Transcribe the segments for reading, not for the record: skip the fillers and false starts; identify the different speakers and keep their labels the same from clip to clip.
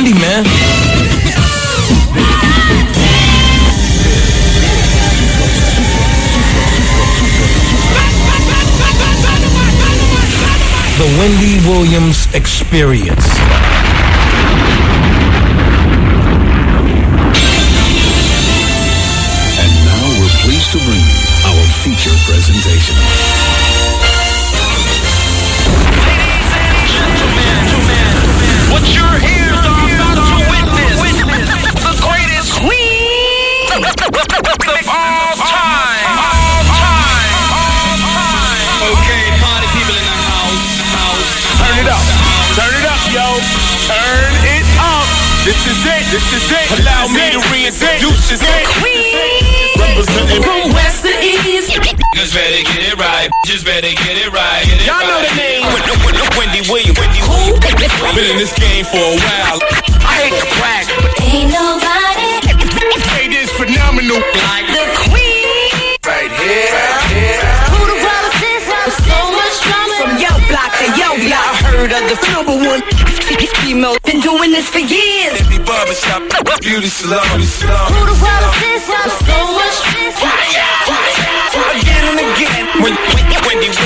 Speaker 1: Wendy, man. The Wendy Williams Experience.
Speaker 2: And now we're pleased to bring you our feature presentation.
Speaker 3: What your ears are about to witness, the greatest queen of all time. Okay, party people in the house.
Speaker 4: Turn it up, yo. Turn it up. This is it. Allow me to reintroduce this queen. Representing
Speaker 5: from west to east.
Speaker 3: Just better get it right.
Speaker 4: Y'all know the name.
Speaker 3: Wendy Williams. Been in this game for a while.
Speaker 4: I hate to brag.
Speaker 5: Ain't nobody
Speaker 4: It is phenomenal.
Speaker 5: like the queen.
Speaker 4: Right here.
Speaker 5: Who the world is this? So much drama. From yo block to yo block. I heard of the number one female. Been doing this for years.
Speaker 3: Every barbershop, beauty salon.
Speaker 5: Who the world is this? So much
Speaker 4: Again and again.
Speaker 3: Wendy Williams.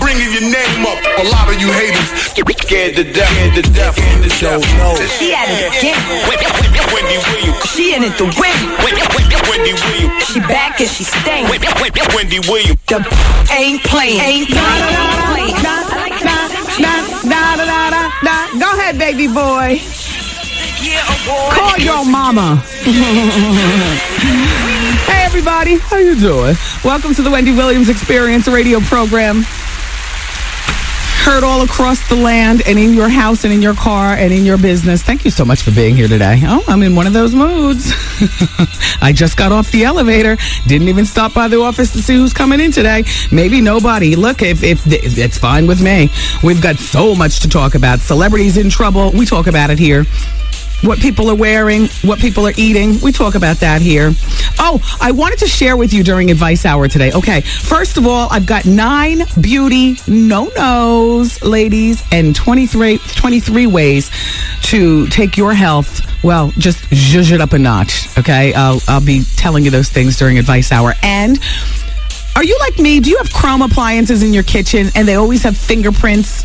Speaker 4: Bringing your name up. A lot of you haters scared to death.
Speaker 5: She at it again.
Speaker 3: Wendy Williams.
Speaker 5: She in it the win.
Speaker 3: Wendy Williams.
Speaker 5: She back and she staying.
Speaker 3: Wendy Williams.
Speaker 5: The ain't playing.
Speaker 6: Go ahead, baby boy. Call your mama. Hey, everybody. How you doing? Welcome to the Wendy Williams Experience radio program. Heard all across the land and in your house and in your car and in your business. Thank you so much for being here today. Oh, I'm in one of those moods. I just got off the elevator. Didn't even stop by the office to see who's coming in today. Maybe nobody. Look, if it's fine with me. We've got so much to talk about. Celebrities in trouble. We talk about it here. What people are wearing, what people are eating. We talk about that here. Oh, I wanted to share with you during Advice Hour today. Okay, first of all, I've got 9 beauty no-nos, ladies, and 23 ways to take your health, well, just zhuzh it up a notch, okay? I'll be telling you those things during Advice Hour. And are you like me? Do you have chrome appliances in your kitchen and they always have fingerprints?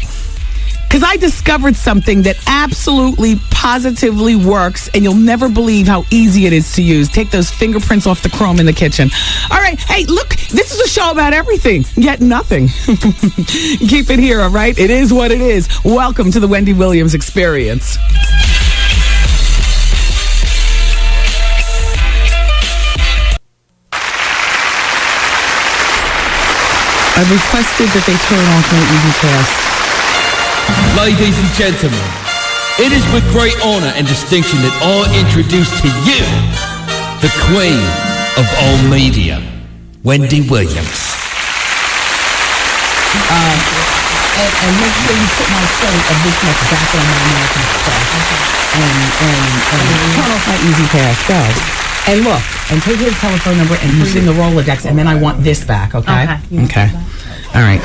Speaker 6: Because I discovered something that absolutely, positively works, and you'll never believe how easy it is to use. Take those fingerprints off the chrome in the kitchen. All right. Hey, look, this is a show about everything, yet nothing. Keep it here, all right? It is what it is. Welcome to the Wendy Williams Experience. I've requested that they turn off my Easy Pass.
Speaker 1: Ladies and gentlemen, it is with great honor and distinction that I introduce to you the queen of all media, Wendy Williams.
Speaker 6: And make sure you put my phone of this much back on my American Express. And turn off my Easy Pass. Go. And look, and take his telephone number and put it in the Rolodex, and then I want this back, okay? Okay. All right.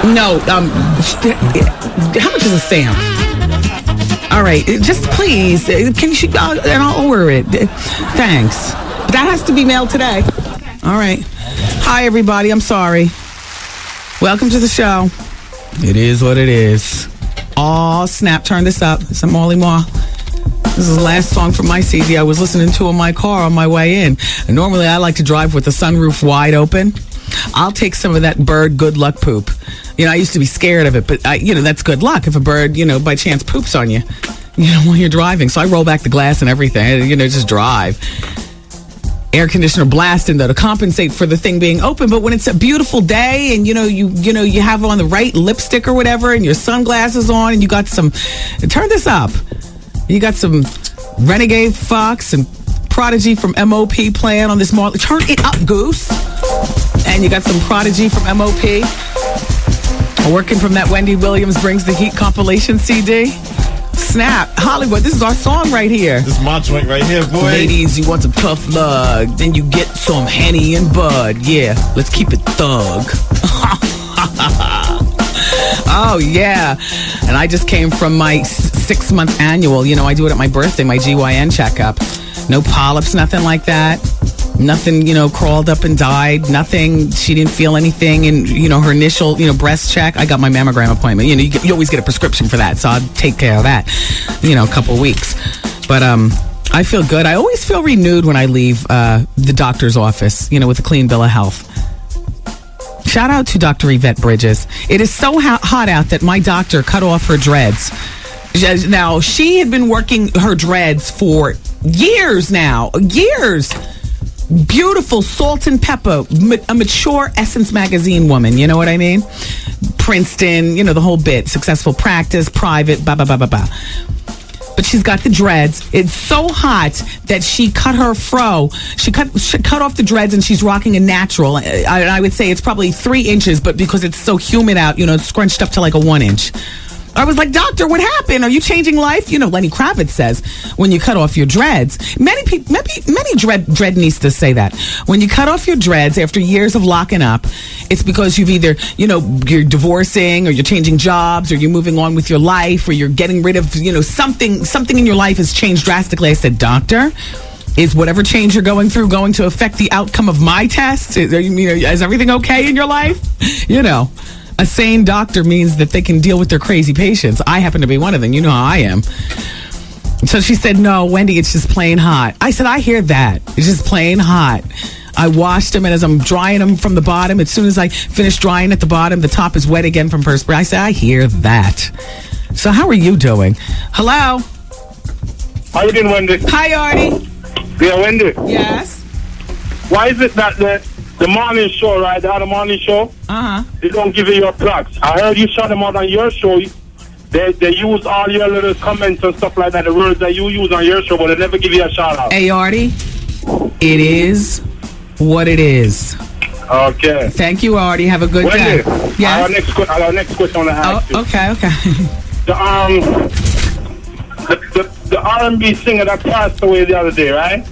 Speaker 6: No, how much is a stamp? All right, just please, can you, and I'll order it. Thanks. But that has to be mailed today. All right. Hi, everybody. I'm sorry. Welcome to the show. It is what it is. Oh, snap. Turn this up. Some Molly Ma. This is the last song from my CD I was listening to in my car on my way in. And normally I like to drive with the sunroof wide open. I'll take some of that bird good luck poop. You know, I used to be scared of it, but that's good luck if a bird, by chance poops on you, while you're driving. So I roll back the glass and everything, just drive. Air conditioner blasting though to compensate for the thing being open. But when it's a beautiful day and you have on the right lipstick or whatever and your sunglasses on and you got some, turn this up. You got some Renegade Fox and Prodigy from MOP playing on this Marley. Turn it up, Goose. And you got some Prodigy from MOP. Working from that Wendy Williams Brings the Heat compilation CD. Snap. Hollywood, this is our song right here.
Speaker 7: This is my joint right here, boy.
Speaker 6: Ladies, you want some tough lug. Then you get some Henny and Bud. Yeah, let's keep it thug. Oh, yeah. And I just came from my 6-month annual. You know, I do it at my birthday, my GYN checkup. No polyps, nothing like that. Nothing, crawled up and died. Nothing. She didn't feel anything. And, her initial, breast check, I got my mammogram appointment. You always get a prescription for that. So I'll take care of that, a couple weeks. But I feel good. I always feel renewed when I leave the doctor's office, with a clean bill of health. Shout out to Dr. Yvette Bridges. It is so hot out that my doctor cut off her dreads. Now, she had been working her dreads for years now. Years. Beautiful salt and pepper, a mature Essence magazine woman, you know what I mean? Princeton, the whole bit. Successful practice, private, blah, blah, blah, blah, blah. But she's got the dreads. It's so hot that she cut her fro. She cut off the dreads and she's rocking a natural. I would say it's probably 3 inches, but because it's so humid out, it's scrunched up to like a 1 inch. I was like, doctor, what happened? Are you changing life? Lenny Kravitz says when you cut off your dreads. Many dreadnistas say that. When you cut off your dreads after years of locking up, it's because you've either, you're divorcing or you're changing jobs or you're moving on with your life or you're getting rid of, something in your life has changed drastically. I said, doctor, is whatever change you're going through going to affect the outcome of my test? Is everything okay in your life? A sane doctor means that they can deal with their crazy patients. I happen to be one of them. You know how I am. So she said, no, Wendy, it's just plain hot. I said, I hear that. It's just plain hot. I washed them, and as I'm drying them from the bottom, as soon as I finish drying at the bottom, the top is wet again from perspiration. I said, I hear that. So how are you doing? Hello?
Speaker 4: How you doing, Wendy?
Speaker 6: Hi, Artie.
Speaker 4: Yeah, Wendy.
Speaker 6: Yes?
Speaker 4: Why is it that the morning show, right, the other morning show, they don't give you your plugs? I heard you shout them out on your show. They use all your little comments and stuff like that, the words that you use on your show, but they never give you a shout out.
Speaker 6: Hey, Artie, it is what it is.
Speaker 4: Okay.
Speaker 6: Thank you, Artie. Have a good day.
Speaker 4: Yes? I have our next question on the ask you.
Speaker 6: Okay.
Speaker 4: The R&B singer that passed away the other day, right?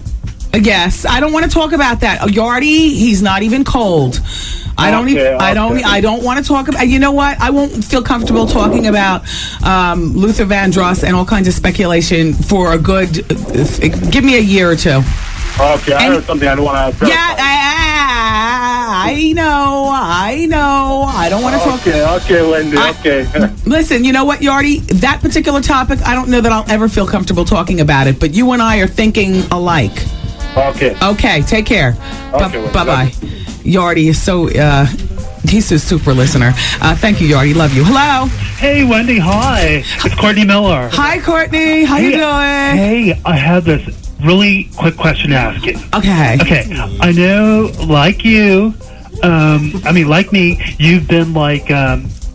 Speaker 6: Yes, I don't want to talk about that. Yardy, he's not even cold. I don't want to talk about. You know what? I won't feel comfortable talking about Luther Vandross and all kinds of speculation for a good. Give me a year or two.
Speaker 4: Okay, I heard something I don't want to.
Speaker 6: Yeah, I know. I don't want to talk.
Speaker 4: Okay, Wendy. Okay.
Speaker 6: Listen, you know what, Yardy? That particular topic, I don't know that I'll ever feel comfortable talking about it. But you and I are thinking alike. Okay, take care.
Speaker 4: Okay,
Speaker 6: bye-bye. Yardy is so, he's a super listener. Thank you, Yardy. Love you. Hello.
Speaker 7: Hey, Wendy. Hi. It's Courtney Miller.
Speaker 6: Hi, Courtney. How you doing?
Speaker 7: Hey, I have this really quick question to ask you.
Speaker 6: Okay.
Speaker 7: I know, like you, like me, you've been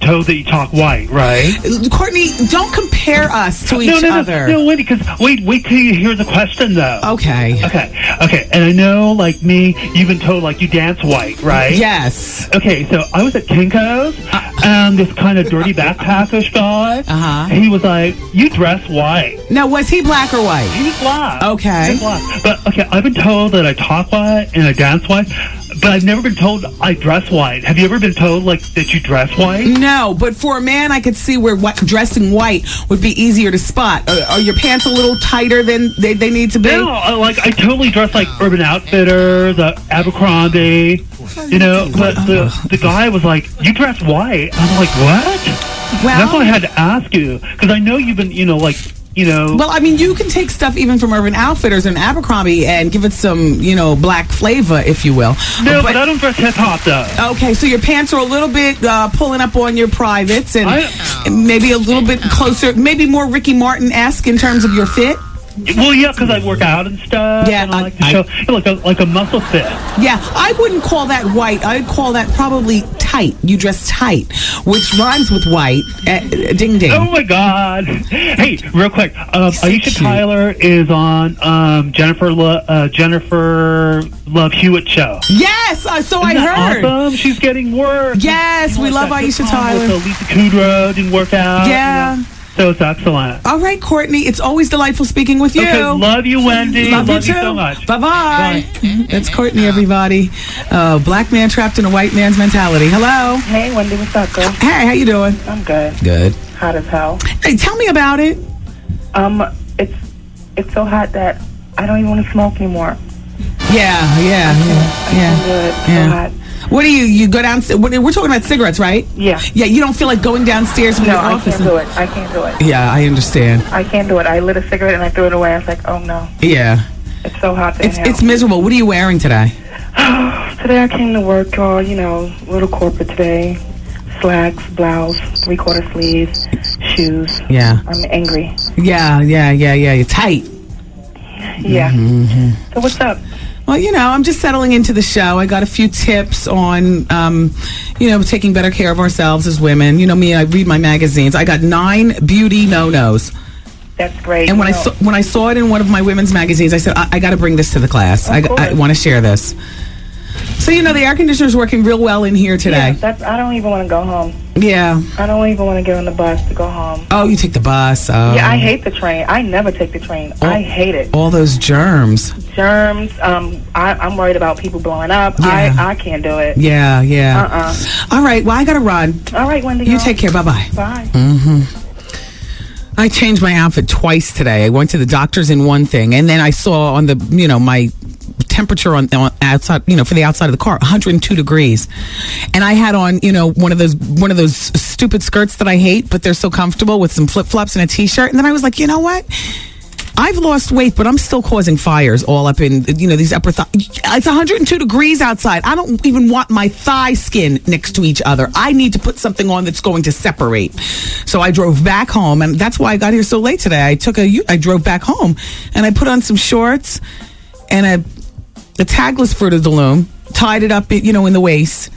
Speaker 7: told that you talk white, right?
Speaker 6: Courtney, don't compare us to each other.
Speaker 7: No, Wendy, because wait till you hear the question, though.
Speaker 6: Okay.
Speaker 7: And I know, like me, you've been told, you dance white, right?
Speaker 6: Yes.
Speaker 7: Okay, so I was at Kinko's, and this kind of dirty backpackish guy, he was like, you dress white.
Speaker 6: Now, was he black or white?
Speaker 7: He was black.
Speaker 6: Okay.
Speaker 7: He was black. But, I've been told that I talk white and I dance white, but I've never been told I dress white. Have you ever been told, that you dress white?
Speaker 6: No, but for a man, I could see where dressing white would be easier to spot. Are your pants a little tighter than they need to be?
Speaker 7: No, I totally dress like Urban Outfitters, Abercrombie, but the guy was like, you dress white. I'm like, what?
Speaker 6: Well,
Speaker 7: that's why I had to ask you, because I know you've been,
Speaker 6: Well, I mean, you can take stuff even from Urban Outfitters and Abercrombie and give it some, black flavor, if you will.
Speaker 7: No, but I don't dress hip-hop, though. Okay,
Speaker 6: so your pants are a little bit pulling up on your privates and maybe a little bit closer, maybe more Ricky Martin-esque in terms of your fit.
Speaker 7: Well, yeah, because I work out and stuff.
Speaker 6: Yeah,
Speaker 7: and I like to show like a muscle fit.
Speaker 6: Yeah, I wouldn't call that white. I'd call that probably tight. You dress tight, which rhymes with white. Ding ding.
Speaker 7: Oh my God! Hey, real quick, Aisha Tyler is on Jennifer Love Hewitt show.
Speaker 6: Yes, so I heard.
Speaker 7: Awesome. She's getting work.
Speaker 6: Yes, we love Aisha Tyler.
Speaker 7: So Lisa Kudrow didn't work out.
Speaker 6: Yeah.
Speaker 7: So it's excellent.
Speaker 6: All right, Courtney. It's always delightful speaking with you.
Speaker 7: Okay, love you, Wendy.
Speaker 6: Love you
Speaker 7: you so much.
Speaker 6: Bye-bye. That's Courtney, everybody. Black man trapped in a white man's mentality. Hello.
Speaker 8: Hey, Wendy, what's up, girl?
Speaker 6: Hey, how you doing?
Speaker 8: I'm good.
Speaker 6: Good.
Speaker 8: Hot as hell.
Speaker 6: Hey, tell me about it.
Speaker 8: It's so hot that I don't even want to smoke anymore.
Speaker 6: Yeah.
Speaker 8: I can't do it. It's so hot.
Speaker 6: What do you go down? We're talking about cigarettes, right?
Speaker 8: Yeah.
Speaker 6: Yeah, you don't feel like going downstairs from your office?
Speaker 8: I can't do it.
Speaker 6: Yeah, I understand.
Speaker 8: I can't do it. I lit a cigarette and I threw it away. I was like, oh no.
Speaker 6: Yeah.
Speaker 8: It's so hot.
Speaker 6: It's miserable. What are you wearing today?
Speaker 8: Today I came to work, little corporate today. Slacks, blouse, 3/4 sleeves, shoes.
Speaker 6: Yeah.
Speaker 8: I'm angry.
Speaker 6: Yeah. You're tight.
Speaker 8: Yeah. So what's up?
Speaker 6: Well, I'm just settling into the show. I got a few tips on, taking better care of ourselves as women. You know me, I read my magazines. I got 9 beauty no-nos.
Speaker 8: That's great.
Speaker 6: And when I saw it in one of my women's magazines, I said, I got to bring this to the class. I want to share this. So, the air conditioner's working real well in here today.
Speaker 8: Yeah, I don't even want to go home.
Speaker 6: Yeah.
Speaker 8: I don't even want to get on the bus to go home.
Speaker 6: Oh, you take the bus. Oh.
Speaker 8: Yeah, I hate the train. I never take the train. I hate it.
Speaker 6: All those germs.
Speaker 8: I'm worried about people blowing up.
Speaker 6: Yeah.
Speaker 8: I can't do it.
Speaker 6: Yeah. All right, well, I got to run.
Speaker 8: All right, Wendy.
Speaker 6: You take care. Bye-bye.
Speaker 8: Bye.
Speaker 6: I changed my outfit twice today. I went to the doctor's in one thing, and then I saw on the, my temperature on outside, for the outside of the car, 102 degrees. And I had on, one of those stupid skirts that I hate, but they're so comfortable, with some flip-flops and a t-shirt. And then I was like, you know what? I've lost weight, but I'm still causing fires all up in, these upper thighs. It's 102 degrees outside. I don't even want my thigh skin next to each other. I need to put something on that's going to separate. So I drove back home, and that's why I got here so late today. I drove back home, and I put on some shorts and a tagless Fruit of the Loom, tied it up, in the waist,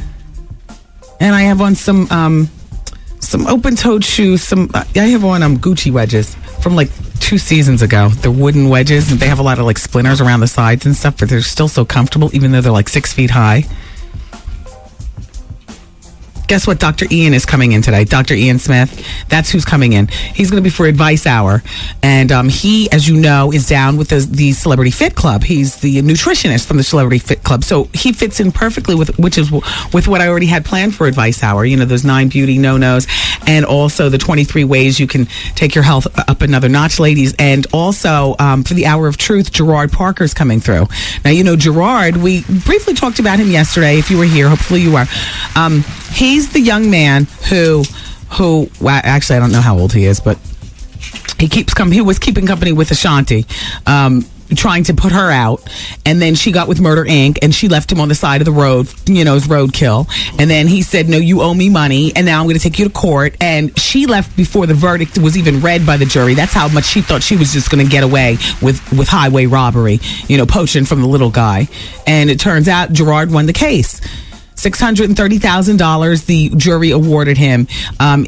Speaker 6: and I have on some open-toed shoes. I have on Gucci wedges from like 2 seasons ago. They're wooden wedges, and they have a lot of like splinters around the sides and stuff, but they're still so comfortable, even though they're like 6 feet high. Guess what? Dr. Ian is coming in today. Dr. Ian Smith. That's who's coming in. He's going to be for Advice Hour. And he, as you know, is down with the Celebrity Fit Club. He's the nutritionist from the Celebrity Fit Club. So he fits in perfectly with what I already had planned for Advice Hour. Those 9 beauty no-nos, and also the 23 ways you can take your health up another notch, ladies. And also for the Hour of Truth, Genard Parker's coming through. Now, Genard, we briefly talked about him yesterday. If you were here, hopefully you were. He's the young man who well, actually I don't know how old he is, but he was keeping company with Ashanti, trying to put her out, and then she got with Murder Inc. and she left him on the side of the road, as roadkill. And then he said, no, you owe me money, and now I'm going to take you to court. And she left before the verdict was even read by the jury. That's how much she thought she was just going to get away with highway robbery, poaching from the little guy. And it turns out Gerard won the case. $630,000 the jury awarded him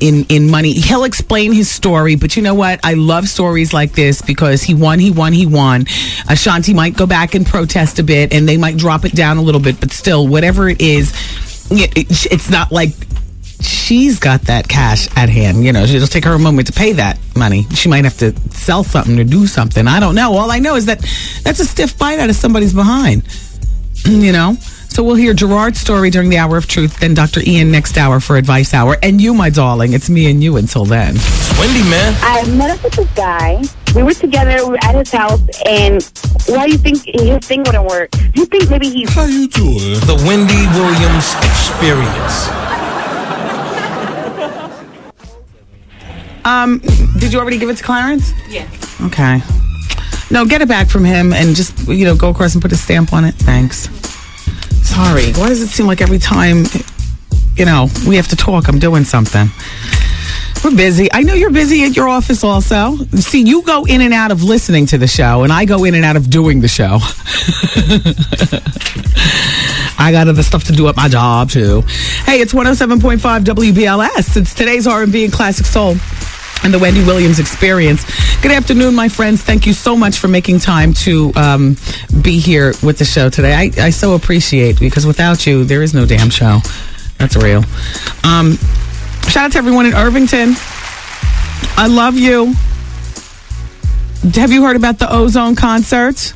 Speaker 6: in money. He'll explain his story, but you know what? I love stories like this because he won. Ashanti might go back and protest a bit, and they might drop it down a little bit, but still, whatever it is, it's not like she's got that cash at hand. It'll take her a moment to pay that money. She might have to sell something or do something. I don't know. All I know is that that's a stiff bite out of somebody's behind, So we'll hear Gerard's story during the Hour of Truth, then Dr. Ian next hour for Advice Hour. And you, my darling, it's me and you until then.
Speaker 3: Wendy, man.
Speaker 9: I met up with this guy. We were together. We were at his house. And why do you think his thing wouldn't work? Do you think maybe he's...
Speaker 3: How you doing? The Wendy Williams Experience.
Speaker 6: Did you already give it to Clarence?
Speaker 8: Yeah.
Speaker 6: Okay. No, get it back from him and just, go across and put a stamp on it. Thanks. Sorry. Why does it seem like every time, we have to talk, I'm doing something? We're busy. I know you're busy at your office also. See, you go in and out of listening to the show, and I go in and out of doing the show. I got other stuff to do at my job, too. Hey, it's 107.5 WBLS. It's today's R&B and Classic Soul and the Wendy Williams Experience. Good afternoon, my friends. Thank you so much for making time to be here with the show today. I so appreciate, because without you, there is no damn show. That's real. Shout out to everyone in Irvington. I love you. Have you heard about the Ozone concerts?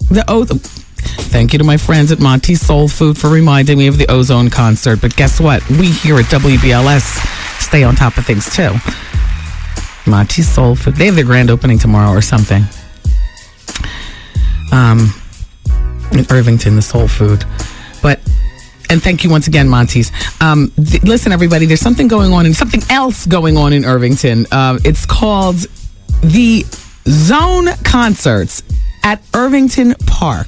Speaker 6: Thank you to my friends at Monty's Soul Food for reminding me of the Ozone concert. But guess what? We here at WBLS stay on top of things too. Monty's Soul Food. They have their grand opening tomorrow or something. In Irvington, the Soul Food. And thank you once again, Monty's. Listen, everybody, there's something else going on in Irvington. It's called the Zone Concerts at Irvington Park.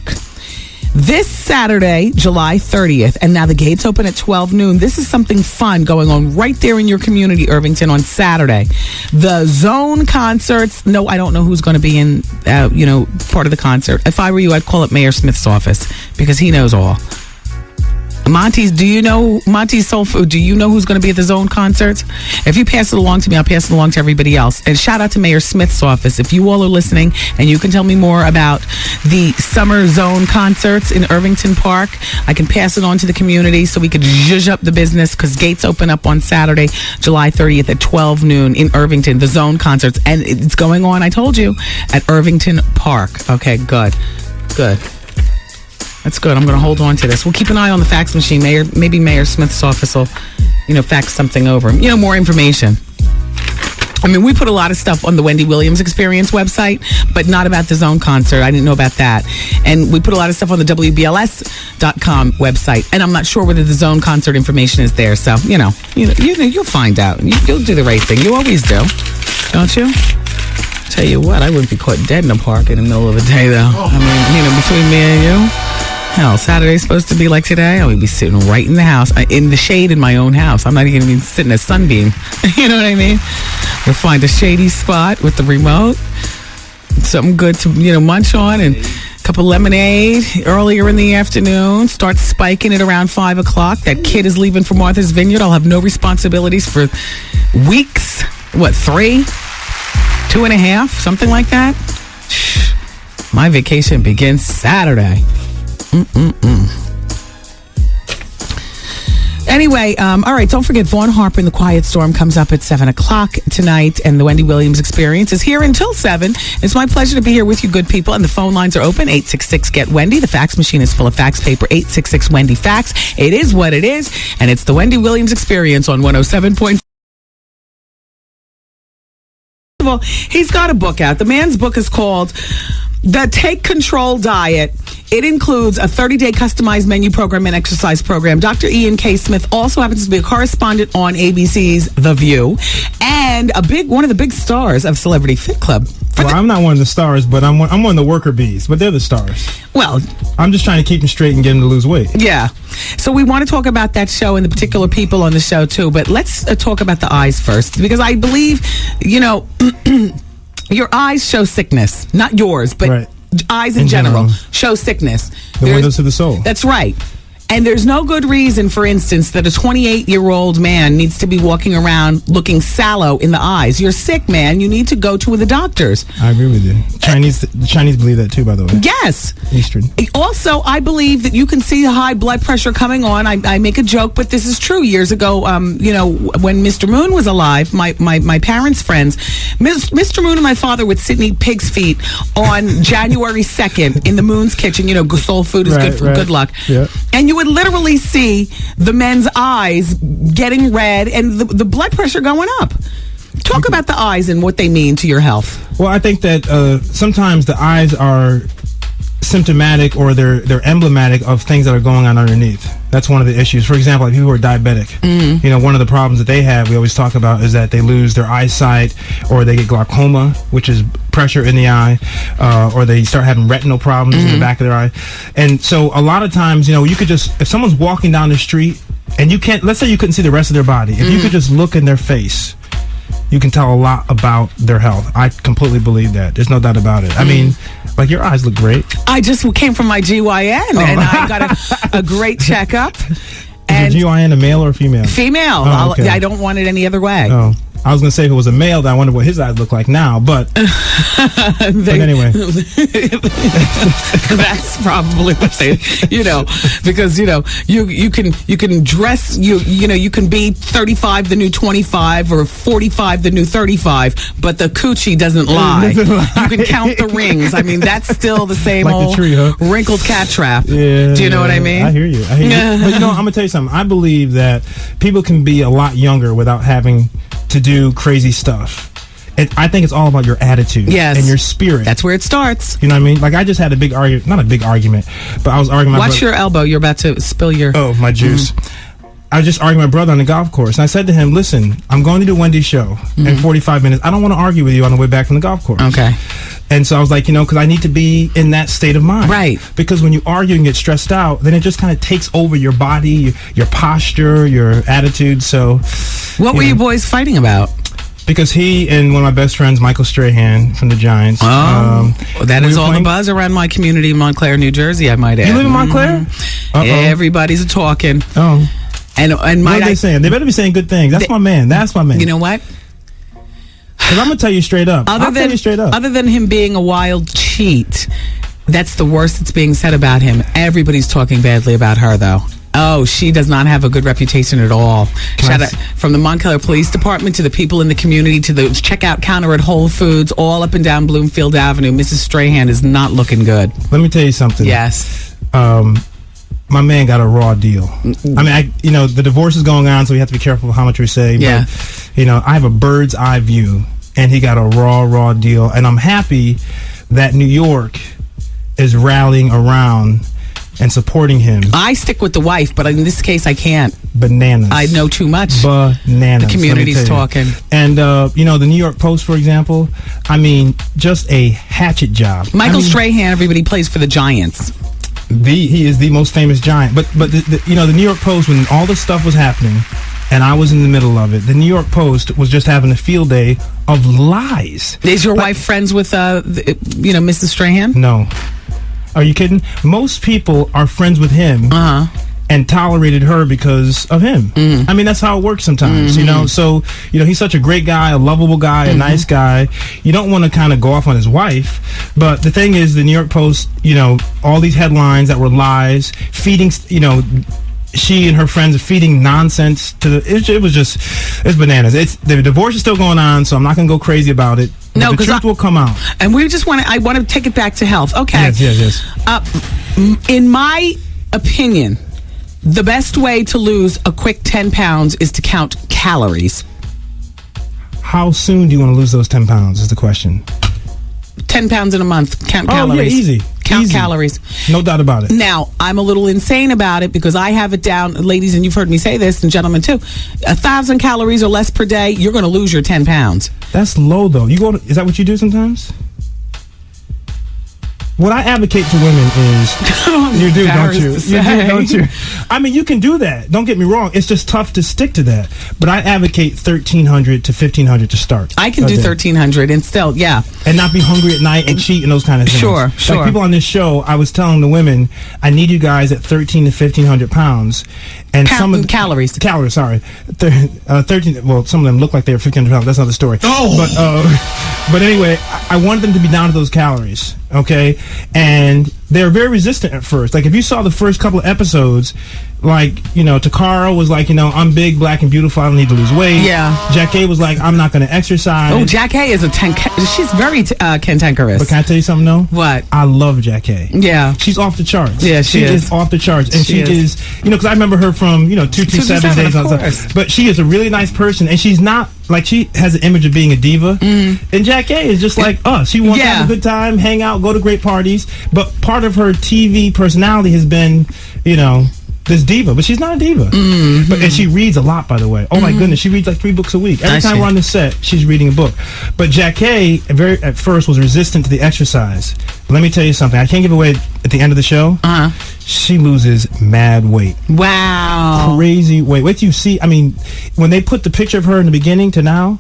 Speaker 6: This Saturday, July 30th, and now the gates open at 12 noon. This is something fun going on right there in your community, Irvington, on Saturday. The Zone Concerts. No, I don't know who's going to be in, part of the concert. If I were you, I'd call up Mayor Smith's office because he knows all. Monty's Soul Food, do you know who's going to be at the Zone concerts? If you pass it along to me, I'll pass it along to everybody else. And shout out to Mayor Smith's office. If you all are listening and you can tell me more about the Summer Zone concerts in Irvington Park, I can pass it on to the community so we could zhuzh up the business because gates open up on Saturday, July 30th at 12 noon in Irvington, the Zone concerts. And it's going on, I told you, at Irvington Park. Okay, good. That's good. I'm going to hold on to this. We'll keep an eye on the fax machine. Maybe Mayor Smith's office will, fax something over. More information. I mean, we put a lot of stuff on the Wendy Williams Experience website, but not about the Zone concert. I didn't know about that. And we put a lot of stuff on the WBLS.com website. And I'm not sure whether the Zone concert information is there. So, you'll find out. You'll do the right thing. You always do. Don't you? Tell you what, I wouldn't be caught dead in a park in the middle of the day, though. I mean, between me and you. Hell, Saturday's supposed to be like today. I would be sitting right in the house, in the shade in my own house. I'm not even going to be sitting in a sunbeam. You know what I mean? We'll find a shady spot with the remote, something good to munch on, and a cup of lemonade earlier in the afternoon. Start spiking it around 5 o'clock. That kid is leaving for Martha's Vineyard. I'll have no responsibilities for weeks. 3, 2.5, something like that. My vacation begins Saturday. Anyway, all right, don't forget Vaughn Harper and the Quiet Storm comes up at 7 o'clock tonight, and the Wendy Williams Experience is here until 7. It's my pleasure to be here with you good people, and the phone lines are open, 866-GET-WENDY. The fax machine is full of fax paper, 866-WENDY-FAX. It is what it is, and it's the Wendy Williams Experience on 107.5. Well, he's got a book out. The man's book is called The Take Control Diet. It includes a 30-day customized menu program and exercise program. Dr. Ian K. Smith also happens to be a correspondent on ABC's The View and one of the big stars of Celebrity Fit Club.
Speaker 10: I'm not one of the stars, but I'm one of the worker bees, but they're the stars.
Speaker 6: Well,
Speaker 10: I'm just trying to keep them straight and get them to lose weight.
Speaker 6: Yeah. So we want to talk about that show and the particular people on the show, too. But let's talk about the eyes first, because I believe, your eyes show sickness. Not yours, but... Right. Eyes in general show sickness.
Speaker 10: The windows to the soul.
Speaker 6: That's right. And there's no good reason, for instance, that a 28-year-old man needs to be walking around looking sallow in the eyes. You're sick, man. You need to go to the doctors.
Speaker 10: I agree with you. The Chinese believe that too, by the way.
Speaker 6: Yes.
Speaker 10: Eastern.
Speaker 6: Also, I believe that you can see high blood pressure coming on. I make a joke, but this is true. Years ago, when Mr. Moon was alive, my parents' friends, Mr. Moon and my father would sit and eat pig's feet on January 2nd in the Moon's kitchen. Soul food is good for good luck.
Speaker 10: Yeah.
Speaker 6: And you would literally see the men's eyes getting red and the blood pressure going up. Talk about the eyes and what they mean to your health.
Speaker 10: Well, I think that sometimes the eyes are symptomatic or they're emblematic of things that are going on underneath. That's one of the issues. For example, like people who are diabetic, one of the problems that they have, we always talk about, is that they lose their eyesight, or they get glaucoma, which is pressure in the eye, or they start having retinal problems in the back of their eye. And so a lot of times, you could just, if someone's walking down the street and let's say you couldn't see the rest of their body, if you could just look in their face, you can tell a lot about their health. I completely believe that. There's no doubt about it. I mean, like, your eyes look great.
Speaker 6: I just came from my GYN, and I got a great checkup.
Speaker 10: Is your GYN a male or female?
Speaker 6: Female.
Speaker 10: Oh, okay.
Speaker 6: I don't want it any other way.
Speaker 10: Oh. I was going to say if it was a male, then I wonder what his eyes look like now. But anyway,
Speaker 6: that's probably what they, because you can dress you can be 35 the new 25 or 45 the new 35, but the coochie doesn't lie. You can count the rings. I mean, that's still the same
Speaker 10: like
Speaker 6: old
Speaker 10: the tree, huh?
Speaker 6: wrinkled cat trap.
Speaker 10: Yeah,
Speaker 6: do you know what I mean?
Speaker 10: I hear you. But I'm going to tell you something. I believe that people can be a lot younger without having to do crazy stuff. I think it's all about your attitude and your spirit.
Speaker 6: That's where it starts.
Speaker 10: You know what I mean? Like, I just had a big argument, not a big argument, but I was arguing
Speaker 6: Watch your elbow. You're about to spill your...
Speaker 10: Oh, my juice. I was just arguing with my brother on the golf course. And I said to him, listen, I'm going to do Wendy's show in 45 minutes. I don't want to argue with you on the way back from the golf course.
Speaker 6: Okay.
Speaker 10: And so I was like, because I need to be in that state of mind.
Speaker 6: Right.
Speaker 10: Because when you argue and get stressed out, then it just kind of takes over your body, your posture, your attitude. So...
Speaker 6: What were you boys fighting about?
Speaker 10: Because he and one of my best friends, Michael Strahan from the Giants.
Speaker 6: That is all the buzz around my community in Montclair, New Jersey, I might add.
Speaker 10: You live in Montclair?
Speaker 6: Everybody's talking.
Speaker 10: Oh.
Speaker 6: And
Speaker 10: what are they saying? They better be saying good things. That's my man. That's my man.
Speaker 6: You know what?
Speaker 10: Because I'm going to tell you straight up. I'll tell you straight up.
Speaker 6: Other than him being a wild cheat, that's the worst that's being said about him. Everybody's talking badly about her, though. Oh, she does not have a good reputation at all. Shout out from the Montclair Police Department to the people in the community to the checkout counter at Whole Foods, all up and down Bloomfield Avenue. Mrs. Strahan is not looking good.
Speaker 10: Let me tell you something.
Speaker 6: Yes.
Speaker 10: My man got a raw deal. I mean, the divorce is going on, so we have to be careful of how much we say.
Speaker 6: Yeah.
Speaker 10: But, I have a bird's eye view, and he got a raw deal. And I'm happy that New York is rallying around and supporting him.
Speaker 6: I stick with the wife, but in this case, I can't.
Speaker 10: Bananas.
Speaker 6: I know too much.
Speaker 10: Bananas.
Speaker 6: The community's talking.
Speaker 10: And, the New York Post, for example, I mean, just a hatchet job.
Speaker 6: Michael Strahan, everybody plays for the Giants.
Speaker 10: He is the most famous Giant. But the New York Post, when all this stuff was happening, and I was in the middle of it, the New York Post was just having a field day of lies.
Speaker 6: Is your wife friends with, Mrs. Strahan?
Speaker 10: No. Are you kidding? Most people are friends with him and tolerated her because of him. I mean, that's how it works sometimes, So, he's such a great guy, a lovable guy, a nice guy. You don't want to kind of go off on his wife. But the thing is, the New York Post, all these headlines that were lies, feeding, she and her friends are feeding nonsense to it's bananas. The divorce is still going on, so I'm not going to go crazy about it. No, the truth will come out.
Speaker 6: And I want to take it back to health. Okay.
Speaker 10: Yes.
Speaker 6: In my opinion, the best way to lose a quick 10 pounds is to count calories.
Speaker 10: How soon do you want to lose those 10 pounds is the question.
Speaker 6: 10 pounds in a month. Count calories.
Speaker 10: Yeah, easy.
Speaker 6: Count calories.
Speaker 10: No doubt about it.
Speaker 6: Now, I'm a little insane about it because I have it down, ladies, and you've heard me say this, and gentlemen too. 1,000 calories or less per day, you're going to lose your 10 pounds.
Speaker 10: That's low, though. Is that what you do sometimes? What I advocate to women is you do, don't you? You do, don't you? I mean, you can do that. Don't get me wrong. It's just tough to stick to that. But I advocate 1,300 to 1,500 to start.
Speaker 6: I can do 1,300 and still, yeah.
Speaker 10: And not be hungry at night and cheat and those kind of things.
Speaker 6: Sure.
Speaker 10: Like people on this show, I was telling the women, I need you guys at 1,300 to 1,500 pounds. And some of the
Speaker 6: calories.
Speaker 10: Calories, sorry. 13. Well, some of them look like they're 1,500 pounds. That's another story. Oh. But anyway, I wanted them to be down to those calories. Okay, and they're very resistant at first. Like if you saw the first couple of episodes, like Takara was like, I'm big, black, and beautiful. I don't need to lose weight.
Speaker 6: Yeah.
Speaker 10: Jack A was like, I'm not going to exercise.
Speaker 6: Oh, Jack A is she's very cantankerous.
Speaker 10: But can I tell you something though?
Speaker 6: What?
Speaker 10: I love Jack A.
Speaker 6: Yeah.
Speaker 10: She's off the charts.
Speaker 6: Yeah, she
Speaker 10: is off the charts, and she is. Because I remember her from 227 Days on Stuff. But she is a really nice person, and she's not like she has an image of being a diva. And Jack A is just like us. She wants to have a good time, hang out, go to great parties. But part of her TV personality has been, this diva, but she's not a diva. And she reads a lot, by the way. Oh my goodness, she reads like 3 books a week. Every time we're on the set, she's reading a book. But Jack K at first was resistant to the exercise. But let me tell you something. I can't give away at the end of the show. She loses mad weight.
Speaker 6: Wow.
Speaker 10: Crazy weight. Wait till you see. I mean, when they put the picture of her in the beginning to now,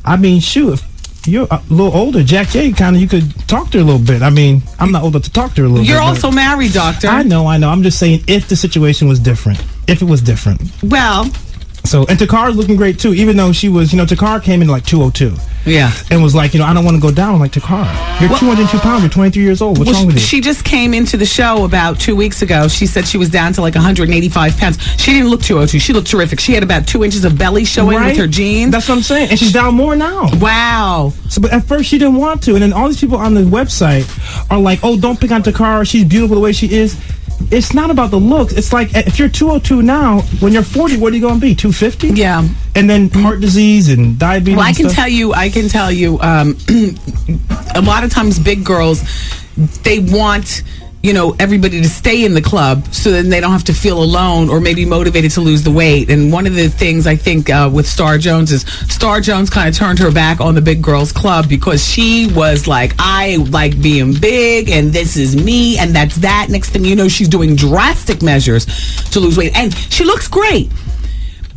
Speaker 10: I mean, shoot, if you're a little older, Jack J, you could talk to her a little bit. I mean, I'm not old enough to talk to her a little bit.
Speaker 6: You're also married, doctor.
Speaker 10: I know. I'm just saying if the situation was different. If it was different.
Speaker 6: Well,
Speaker 10: So, and Takar's looking great too, even though she was, Takar came in like 202.
Speaker 6: Yeah.
Speaker 10: And was like, I don't want to go down. I'm like, Takar, you're 202 pounds, you're 23 years old. What's wrong with you?
Speaker 6: She just came into the show about 2 weeks ago. She said she was down to like 185 pounds. She didn't look 202. She looked terrific. She had about 2 inches of belly showing with her jeans.
Speaker 10: That's what I'm saying. And she's down more now.
Speaker 6: Wow.
Speaker 10: So, but at first she didn't want to. And then all these people on the website are like, oh, don't pick on Takar. She's beautiful the way she is. It's not about the looks. It's like if you're 202 now, when you're 40, what are you going to be? 250?
Speaker 6: Yeah.
Speaker 10: And then heart disease and diabetes.
Speaker 6: Well, I can tell you. A lot of times, big girls, they want everybody to stay in the club so then they don't have to feel alone or maybe motivated to lose the weight. And one of the things I think with Star Jones is Star Jones kind of turned her back on the big girls club because she was like, I like being big and this is me and that's that. Next thing you know, she's doing drastic measures to lose weight. And she looks great.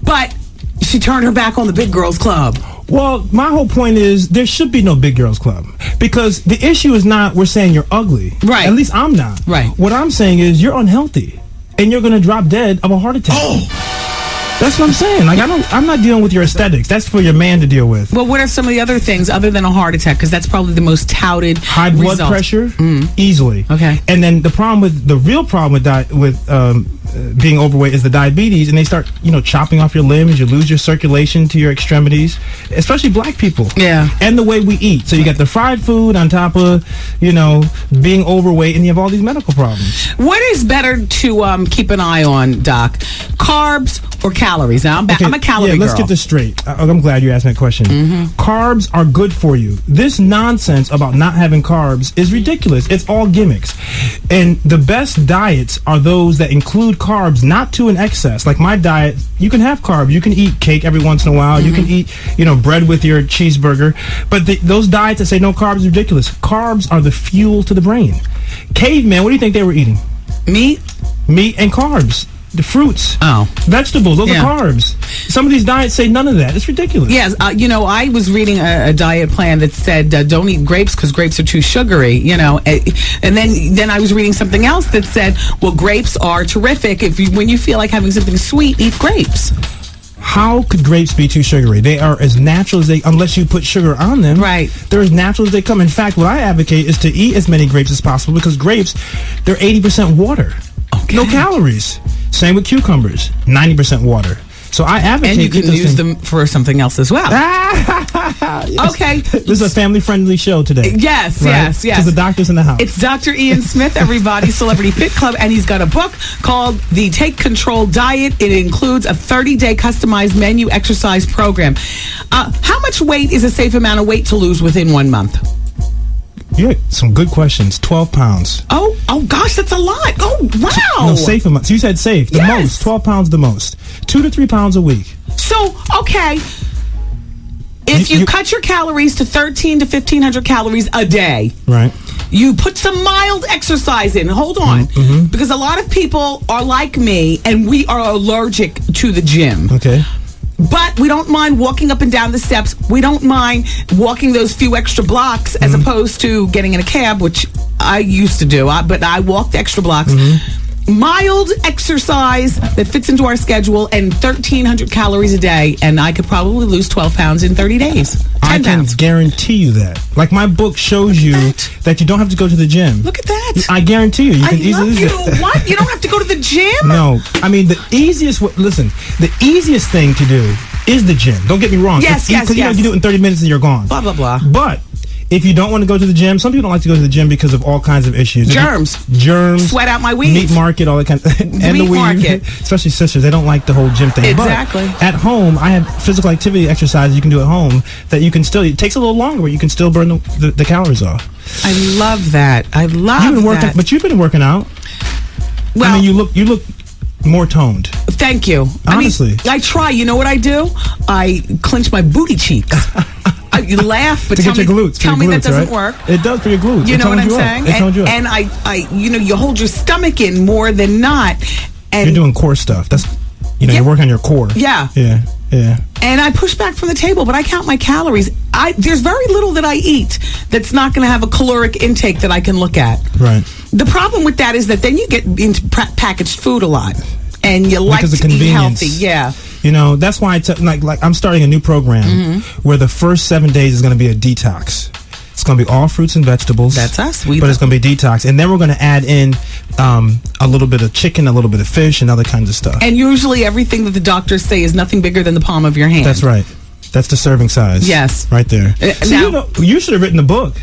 Speaker 6: But she turned her back on the big girls club.
Speaker 10: Well, my whole point is there should be no big girls club because the issue is not we're saying you're ugly.
Speaker 6: Right.
Speaker 10: At least I'm not.
Speaker 6: Right.
Speaker 10: What I'm saying is you're unhealthy and you're going to drop dead of a heart attack.
Speaker 6: Oh.
Speaker 10: That's what I'm saying. Like I'm not dealing with your aesthetics. That's for your man to deal with.
Speaker 6: Well, what are some of the other things other than a heart attack? Because that's probably the most touted
Speaker 10: high blood pressure, easily.
Speaker 6: Okay.
Speaker 10: And then the real problem with being overweight is the diabetes, and they start chopping off your limbs. You lose your circulation to your extremities, especially black people.
Speaker 6: Yeah.
Speaker 10: And the way we eat. So you got the fried food on top of being overweight, and you have all these medical problems.
Speaker 6: What is better to keep an eye on, Doc? Carbs or calories? Now I'm a calorie girl.
Speaker 10: Let's get this straight. I'm glad you asked me that question. Carbs are good for you. This nonsense about not having carbs is ridiculous. It's all gimmicks. And the best diets are those that include carbs, not to an excess. Like my diet, you can have carbs. You can eat cake every once in a while. You can eat, bread with your cheeseburger. But those diets that say no carbs is ridiculous. Carbs are the fuel to the brain. Cavemen, what do you think they were eating?
Speaker 6: Meat
Speaker 10: and carbs. The fruits.
Speaker 6: Oh.
Speaker 10: Vegetables. Those are carbs. Some of these diets say none of that. It's ridiculous.
Speaker 6: Yes. I was reading a diet plan that said don't eat grapes because grapes are too sugary, And then I was reading something else that said, well, grapes are terrific. When you feel like having something sweet, eat grapes.
Speaker 10: How could grapes be too sugary? They are as natural as unless you put sugar on them.
Speaker 6: Right.
Speaker 10: They're as natural as they come. In fact, what I advocate is to eat as many grapes as possible because grapes, they're 80% water.
Speaker 6: Okay.
Speaker 10: No calories. Same with cucumbers, 90% water. So I advocate.
Speaker 6: And you can use them for something else as well.
Speaker 10: Yes.
Speaker 6: Okay.
Speaker 10: This is a family-friendly show today.
Speaker 6: Yes,
Speaker 10: right?
Speaker 6: yes.
Speaker 10: Because the doctor's in the house.
Speaker 6: It's Dr. Ian Smith, everybody, Celebrity Fit Club, and he's got a book called The Take Control Diet. It includes a 30-day customized menu exercise program. How much weight is a safe amount of weight to lose within 1 month?
Speaker 10: Yeah, some good questions. 12 pounds.
Speaker 6: Oh gosh, that's a lot. Oh, wow.
Speaker 10: No, safe amount. So you said safe. The most. 12 pounds the most. 2 to 3 pounds a week.
Speaker 6: So, okay. If you cut your calories to 1,300 to 1,500 calories a day.
Speaker 10: Right.
Speaker 6: You put some mild exercise in. Hold on. Because a lot of people are like me, and we are allergic to the gym.
Speaker 10: Okay.
Speaker 6: But we don't mind walking up and down the steps. We don't mind walking those few extra blocks as opposed to getting in a cab, which I used to do. But I walked extra blocks. Mild exercise that fits into our schedule and 1,300 calories a day, and I could probably lose 12 pounds in 30 days.
Speaker 10: I can guarantee you that. Like my book shows you that you don't have to go to the gym.
Speaker 6: Look at that.
Speaker 10: I guarantee you. You can easily
Speaker 6: love you. What? You don't have to go to the gym?
Speaker 10: No. I mean, the easiest thing to do is the gym. Don't get me wrong.
Speaker 6: Yes.
Speaker 10: Because you do it in 30 minutes and you're gone.
Speaker 6: Blah, blah, blah.
Speaker 10: But if you don't want to go to the gym, some people don't like to go to the gym because of all kinds of issues.
Speaker 6: Germs.
Speaker 10: Sweat
Speaker 6: out my weave.
Speaker 10: Meat market, all that kind of and
Speaker 6: meat
Speaker 10: the weave.
Speaker 6: Market.
Speaker 10: Especially sisters, they don't like the whole gym thing.
Speaker 6: Exactly.
Speaker 10: But at home, I have physical activity exercises you can do at home that you can still, it takes a little longer, but you can still burn the calories off.
Speaker 6: I love that.
Speaker 10: But you've been working out.
Speaker 6: Well,
Speaker 10: I mean, you look more toned.
Speaker 6: Thank you.
Speaker 10: Honestly.
Speaker 6: I try. You know what I do? I clench my booty cheeks. You laugh, but
Speaker 10: to
Speaker 6: tell
Speaker 10: get your glutes,
Speaker 6: me
Speaker 10: glutes,
Speaker 6: that doesn't
Speaker 10: right?
Speaker 6: work.
Speaker 10: It does for your glutes.
Speaker 6: You know what I'm saying? And I, you hold your stomach in more than not. And
Speaker 10: you're doing core stuff. That's, you're working on your core.
Speaker 6: Yeah.
Speaker 10: Yeah.
Speaker 6: And I push back from the table, but I count my calories. There's very little that I eat that's not going to have a caloric intake that I can look at.
Speaker 10: Right.
Speaker 6: The problem with that is that then you get into packaged food a lot. And you like to eat healthy. Yeah.
Speaker 10: You know, that's why like I'm starting a new program where the first 7 days is going to be a detox. It's going to be all fruits and vegetables.
Speaker 6: That's us.
Speaker 10: But it's going to be detox. And then we're going to add in a little bit of chicken, a little bit of fish, and other kinds of stuff.
Speaker 6: And usually everything that the doctors say is nothing bigger than the palm of your hand.
Speaker 10: That's right. That's the serving size.
Speaker 6: Yes.
Speaker 10: Right there.
Speaker 6: Now,
Speaker 10: you should have written a book.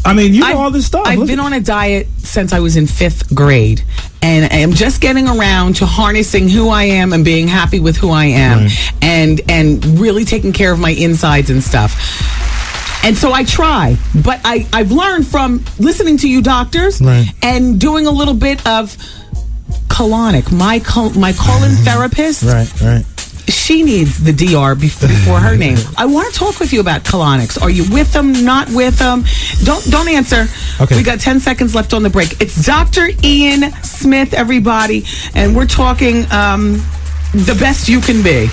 Speaker 10: I mean, you know all this stuff.
Speaker 6: I've been on a diet since I was in 5th grade. And I am just getting around to harnessing who I am and being happy with who I am. Right. And really taking care of my insides and stuff. And so I try, but I've learned from listening to you doctors and doing a little bit of colonic. My colon therapist,
Speaker 10: right.
Speaker 6: She needs the DR before her name. I want to talk with you about colonics. Are you with them? Not with them? Don't answer.
Speaker 10: Okay.
Speaker 6: We got 10 seconds left on the break. It's Dr. Ian Smith, everybody, and we're talking the best you can be.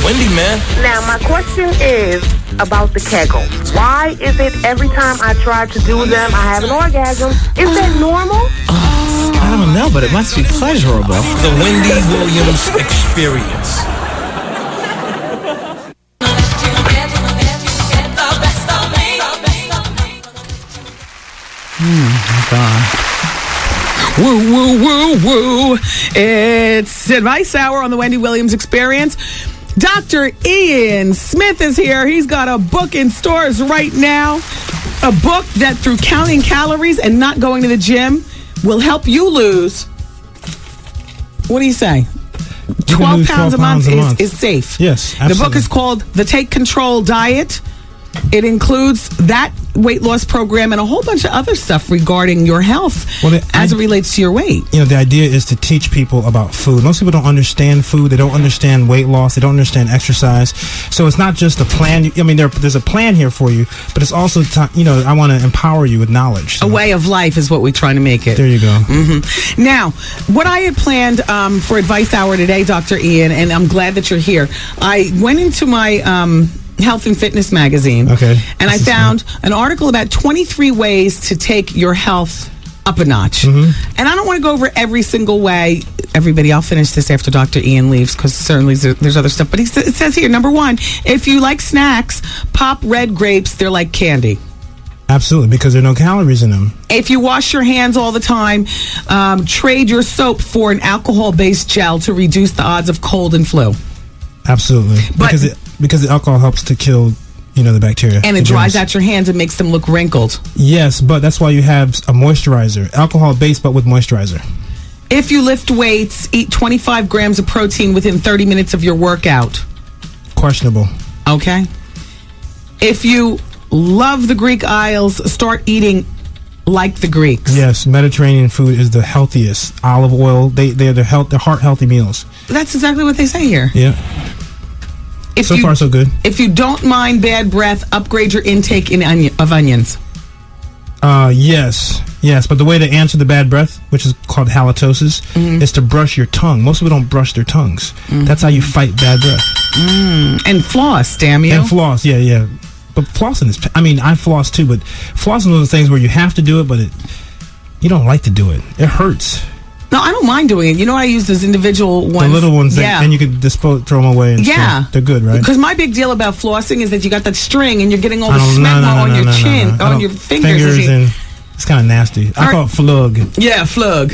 Speaker 3: Wendy, man.
Speaker 11: Now, my question is about the Kegel. Why is it every time I try to do them, I have an orgasm? Is that normal?
Speaker 3: I don't know, but it must be pleasurable. The Wendy Williams Experience.
Speaker 6: Oh, my God. Woo, woo, woo, woo. It's Advice Hour on the Wendy Williams Experience. Dr. Ian Smith is here. He's got a book in stores right now. A book that, through counting calories and not going to the gym, will help you lose. What do you say? 12 pounds a month is safe.
Speaker 10: Yes, absolutely.
Speaker 6: The book is called The Take Control Diet. It includes that weight loss program and a whole bunch of other stuff regarding your health as it relates to your weight.
Speaker 10: You know, the idea is to teach people about food. Most people don't understand food. They don't understand weight loss. They don't understand exercise. So it's not just a plan. I mean, there's a plan here for you, but it's also, I want to empower you with knowledge. So.
Speaker 6: A way of life is what we're trying to make it.
Speaker 10: There you go.
Speaker 6: Mm-hmm. Now, what I had planned for Advice Hour today, Dr. Ian, and I'm glad that you're here, I went into my Health and Fitness magazine.
Speaker 10: Okay.
Speaker 6: And I found an article about 23 ways to take your health up a notch. And I don't want to go over every single way. Everybody, I'll finish this after Dr. Ian leaves because certainly there's other stuff. But it says here, number 1, if you like snacks, pop red grapes. They're like candy.
Speaker 10: Absolutely, because there are no calories in them.
Speaker 6: If you wash your hands all the time, trade your soap for an alcohol-based gel to reduce the odds of cold and flu.
Speaker 10: Absolutely. Because the alcohol helps to kill, the bacteria.
Speaker 6: And it dries out your hands and makes them look wrinkled.
Speaker 10: Yes, but that's why you have a moisturizer. Alcohol-based, but with moisturizer.
Speaker 6: If you lift weights, eat 25 grams of protein within 30 minutes of your workout.
Speaker 10: Questionable.
Speaker 6: Okay. If you love the Greek Isles, start eating like the Greeks.
Speaker 10: Yes, Mediterranean food is the healthiest. Olive oil, they're heart-healthy meals.
Speaker 6: That's exactly what they say here.
Speaker 10: Yeah. So far, so good.
Speaker 6: If you don't mind bad breath, upgrade your intake of onions.
Speaker 10: Yes. But the way to answer the bad breath, which is called halitosis, is to brush your tongue. Most people don't brush their tongues. That's how you fight bad breath.
Speaker 6: And floss, damn you.
Speaker 10: And floss, yeah. But flossing is, I floss too, but flossing is one of those things where you have to do it, but you don't like to do it. It hurts.
Speaker 6: No, I don't mind doing it. You know what I use? Those individual ones.
Speaker 10: The little ones, and you can throw them away. And stuff. They're good, right?
Speaker 6: Because my big deal about flossing is that you got that string and you're getting all the smegma on your chin, on your fingers.
Speaker 10: And it's kind of nasty. I call it flug.
Speaker 6: Yeah, flug.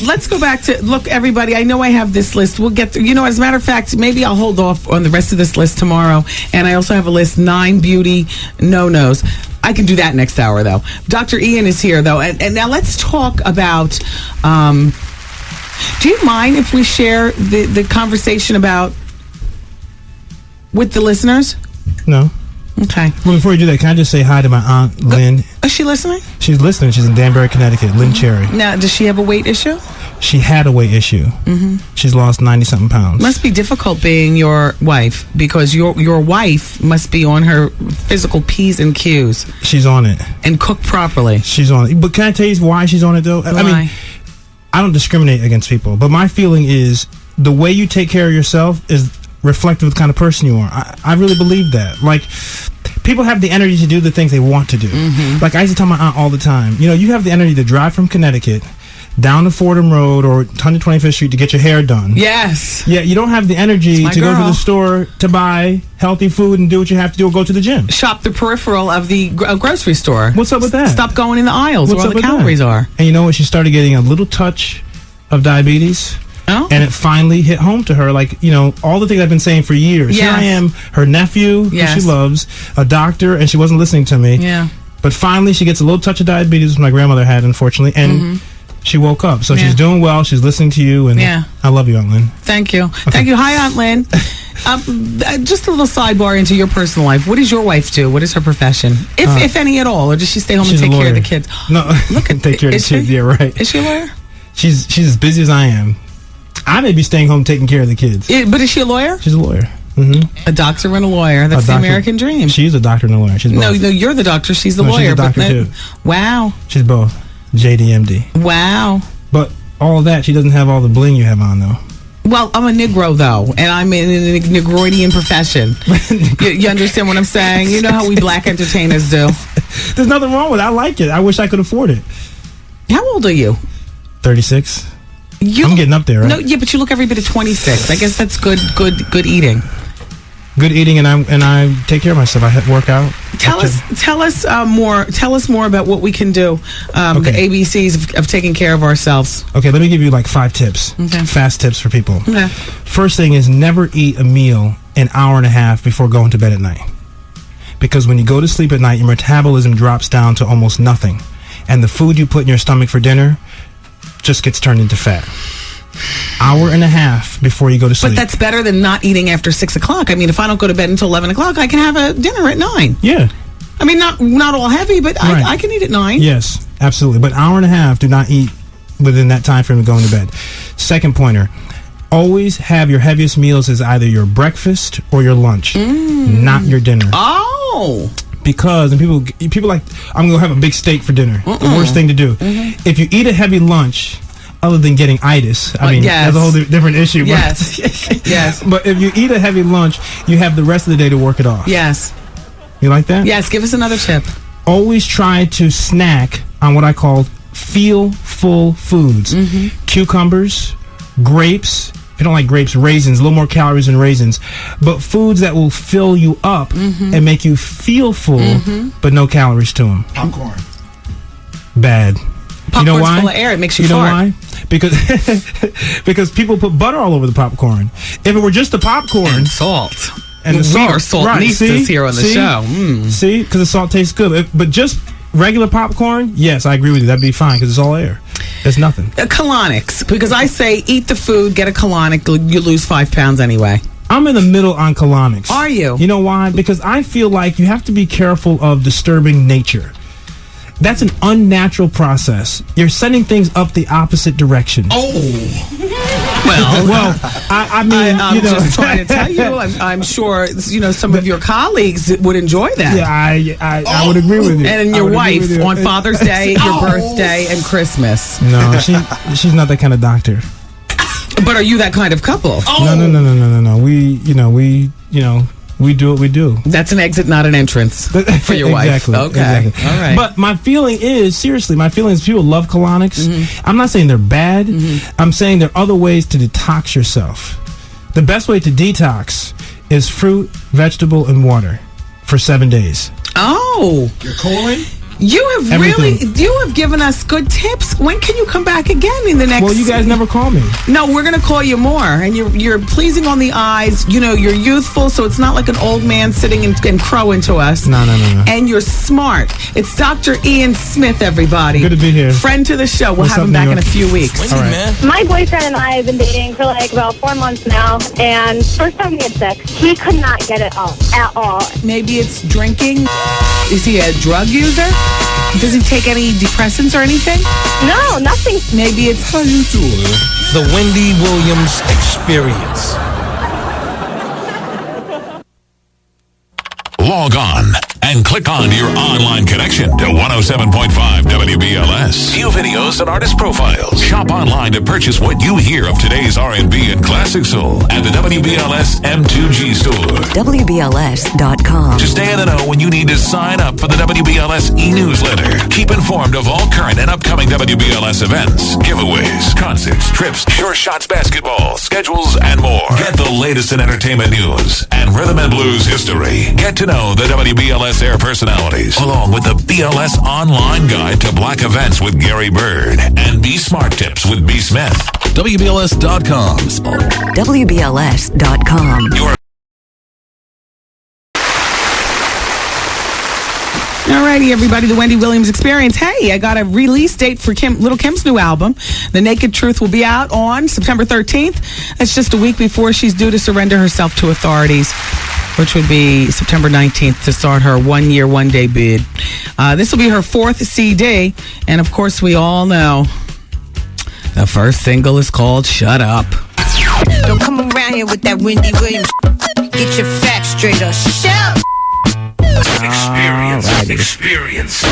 Speaker 6: Let's go back to, look, everybody, I know I have this list. We'll get through. As a matter of fact, maybe I'll hold off on the rest of this list tomorrow. And I also have a list, 9 beauty no-nos. I can do that next hour, though. Dr. Ian is here, though. And now let's talk about, do you mind if we share the conversation about with the listeners?
Speaker 10: No.
Speaker 6: Okay.
Speaker 10: Well, before you do that, can I just say hi to my aunt, Lynn?
Speaker 6: Is she listening?
Speaker 10: She's listening. She's in Danbury, Connecticut. Lynn Cherry.
Speaker 6: Now, does she have a weight issue?
Speaker 10: She had a weight issue. She's lost 90-something pounds.
Speaker 6: Must be difficult being your wife because your wife must be on her physical P's and Q's.
Speaker 10: She's on it.
Speaker 6: And cook properly.
Speaker 10: She's on it. But can I tell you why she's on it, though?
Speaker 6: Why?
Speaker 10: I don't discriminate against people, but my feeling is the way you take care of yourself is reflective of the kind of person you are. I really believe that. Like, people have the energy to do the things they want to do. Like, I used to tell my aunt all the time, you have the energy to drive from Connecticut down to Fordham Road or 125th Street to get your hair done.
Speaker 6: Yes.
Speaker 10: Yeah, you don't have the energy to go to the store to buy healthy food and do what you have to do or go to the gym.
Speaker 6: Shop the peripheral of the grocery store.
Speaker 10: What's up with that?
Speaker 6: Stop going in the aisles
Speaker 10: What's
Speaker 6: where all
Speaker 10: up
Speaker 6: the
Speaker 10: with
Speaker 6: calories
Speaker 10: that?
Speaker 6: are.
Speaker 10: And you know what? She started getting a little touch of diabetes.
Speaker 6: Oh.
Speaker 10: And it finally hit home to her, like, you know, all the things I've been saying for years.
Speaker 6: Yes.
Speaker 10: Here I am, her nephew, who she loves, a doctor, and she wasn't listening to me.
Speaker 6: Yeah.
Speaker 10: But finally, she gets a little touch of diabetes, which my grandmother had, unfortunately, and she woke up. So she's doing well. She's listening to you, and I love you, Aunt Lynn.
Speaker 6: Thank you. Okay. Thank you. Hi, Aunt Lynn. Just a little sidebar into your personal life. What does your wife do? What is her profession, if any at all, or does she stay home and take care of the kids?
Speaker 10: No, look at take care of the kids. Yeah, right.
Speaker 6: Is she a lawyer?
Speaker 10: She's as busy as I am. I may be staying home taking care of the kids.
Speaker 6: But is she a lawyer?
Speaker 10: She's a lawyer. Mm-hmm.
Speaker 6: A doctor and a lawyer. That's the American dream.
Speaker 10: She's a doctor and a lawyer. She's both.
Speaker 6: No, you're the doctor. She's the lawyer.
Speaker 10: She's a doctor too.
Speaker 6: Wow.
Speaker 10: She's both. JDMD.
Speaker 6: Wow.
Speaker 10: But all that, she doesn't have all the bling you have on, though.
Speaker 6: Well, I'm a Negro, though, and I'm in a Negroidian profession. you understand what I'm saying? You know how we black entertainers do.
Speaker 10: There's nothing wrong with it. I like it. I wish I could afford it.
Speaker 6: How old are you?
Speaker 10: 36. I'm getting up there, right?
Speaker 6: No, yeah, but you look every bit of 26. I guess that's good eating.
Speaker 10: Good eating, and I take care of myself. I work out.
Speaker 6: Tell us more about what we can do. The ABCs of taking care of ourselves.
Speaker 10: Okay, let me give you like 5 tips.
Speaker 6: Okay.
Speaker 10: Fast tips for people.
Speaker 6: Okay.
Speaker 10: First thing is never eat a meal an hour and a half before going to bed at night. Because when you go to sleep at night, your metabolism drops down to almost nothing. And the food you put in your stomach for dinner just gets turned into fat. Hour and a half before you go to sleep.
Speaker 6: But that's better than not eating after 6 o'clock. I mean, if I don't go to bed until 11 o'clock, I can have a dinner at 9.
Speaker 10: Yeah.
Speaker 6: I mean, not all heavy, but right. I can eat at 9.
Speaker 10: Yes, absolutely. But hour and a half, do not eat within that time frame of going to bed. Second pointer, always have your heaviest meals as either your breakfast or your lunch, not your dinner.
Speaker 6: Oh.
Speaker 10: Because people like, I'm going to have a big steak for dinner. The worst thing to do. If you eat a heavy lunch, other than getting itis, I mean, that's a whole different issue.
Speaker 6: Yes. Yes.
Speaker 10: But if you eat a heavy lunch, you have the rest of the day to work it off.
Speaker 6: Yes.
Speaker 10: You like that?
Speaker 6: Yes. Give us another tip.
Speaker 10: Always try to snack on what I call feel-full foods. Cucumbers, grapes. If you don't like grapes, raisins, a little more calories than raisins. But foods that will fill you up and make you feel full, but no calories to them.
Speaker 12: Popcorn.
Speaker 10: Bad.
Speaker 6: Popcorn's
Speaker 10: you know why?
Speaker 6: full of air. It makes you
Speaker 10: know
Speaker 6: fart.
Speaker 10: why? Because people put butter all over the popcorn. If it were just the popcorn
Speaker 6: and salt,
Speaker 10: and the
Speaker 6: we
Speaker 10: salt,
Speaker 6: are saltnistas here on the show.
Speaker 10: See, because the salt tastes good. But just regular popcorn, yes, I agree with you. That'd be fine because it's all air. It's nothing.
Speaker 6: Colonics, because I say eat the food, get a colonic, you lose 5 pounds anyway.
Speaker 10: I'm in the middle on colonics.
Speaker 6: Are you?
Speaker 10: You know why? Because I feel like you have to be careful of disturbing nature. That's an unnatural process. You're sending things up the opposite direction.
Speaker 6: Oh.
Speaker 10: Well, I mean,
Speaker 6: I'm just trying to tell you. I'm sure some of your colleagues would enjoy that.
Speaker 10: Yeah, I would agree with you.
Speaker 6: And your wife on Father's Day, your birthday, and Christmas.
Speaker 10: No, she's not that kind of doctor.
Speaker 6: But are you that kind of couple?
Speaker 10: No. We do what we do.
Speaker 6: That's an exit, not an entrance for your wife.
Speaker 10: Exactly.
Speaker 6: Okay.
Speaker 10: Exactly.
Speaker 6: All right.
Speaker 10: But my feeling is, people love colonics. I'm not saying they're bad. I'm saying there are other ways to detox yourself. The best way to detox is fruit, vegetable, and water for 7 days.
Speaker 6: Oh.
Speaker 12: Your colon?
Speaker 6: You have given us good tips. When can you come back again in the next?
Speaker 10: Well, you guys never call me.
Speaker 6: No, we're going to call you more. And you're pleasing on the eyes. You're youthful, so it's not like an old man sitting and crowing to us.
Speaker 10: No.
Speaker 6: And you're smart. It's Dr. Ian Smith, everybody.
Speaker 10: Good to be here.
Speaker 6: Friend to the show. We'll
Speaker 10: What's
Speaker 6: have him
Speaker 10: up,
Speaker 6: back
Speaker 10: New
Speaker 6: in a
Speaker 10: York?
Speaker 6: few weeks.
Speaker 10: All right.
Speaker 9: My boyfriend and I have been dating for like about 4 months now, and first time we had sex, he could not get it up at all.
Speaker 6: Maybe it's drinking. Is he a drug user? Does he take any depressants or anything?
Speaker 9: No, nothing.
Speaker 6: Maybe it's...
Speaker 3: How you doing? The Wendy Williams Experience.
Speaker 2: Log on
Speaker 12: and click on your online connection to 107.5 WBLS. View videos and artist profiles. Shop online to purchase what you hear of today's R&B and classic soul at the WBLS M2G store.
Speaker 13: WBLS.com.
Speaker 12: To stay in the know when you need to sign up for the WBLS e-newsletter. Keep informed of all current and upcoming WBLS events, giveaways, concerts, trips, Sure Shots basketball, schedules, and more. Get the latest in entertainment news and rhythm and blues history. Get to know the WBLS air personalities, along with the BLS online guide to black events with Gary Bird and Be Smart Tips with B. Smith.
Speaker 2: WBLS.com.
Speaker 13: WBLS.com.
Speaker 6: Alrighty, everybody, the Wendy Williams Experience. Hey, I got a release date for Little Kim's new album. The Naked Truth will be out on September 13th. That's just a week before she's due to surrender herself to authorities, which would be September 19th to start her 1 year, 1 day bid. This will be her 4th CD, and of course, we all know the first single is called Shut Up.
Speaker 5: Don't come around here with that Wendy Williams. Get your facts straight or shut up.
Speaker 12: Experience.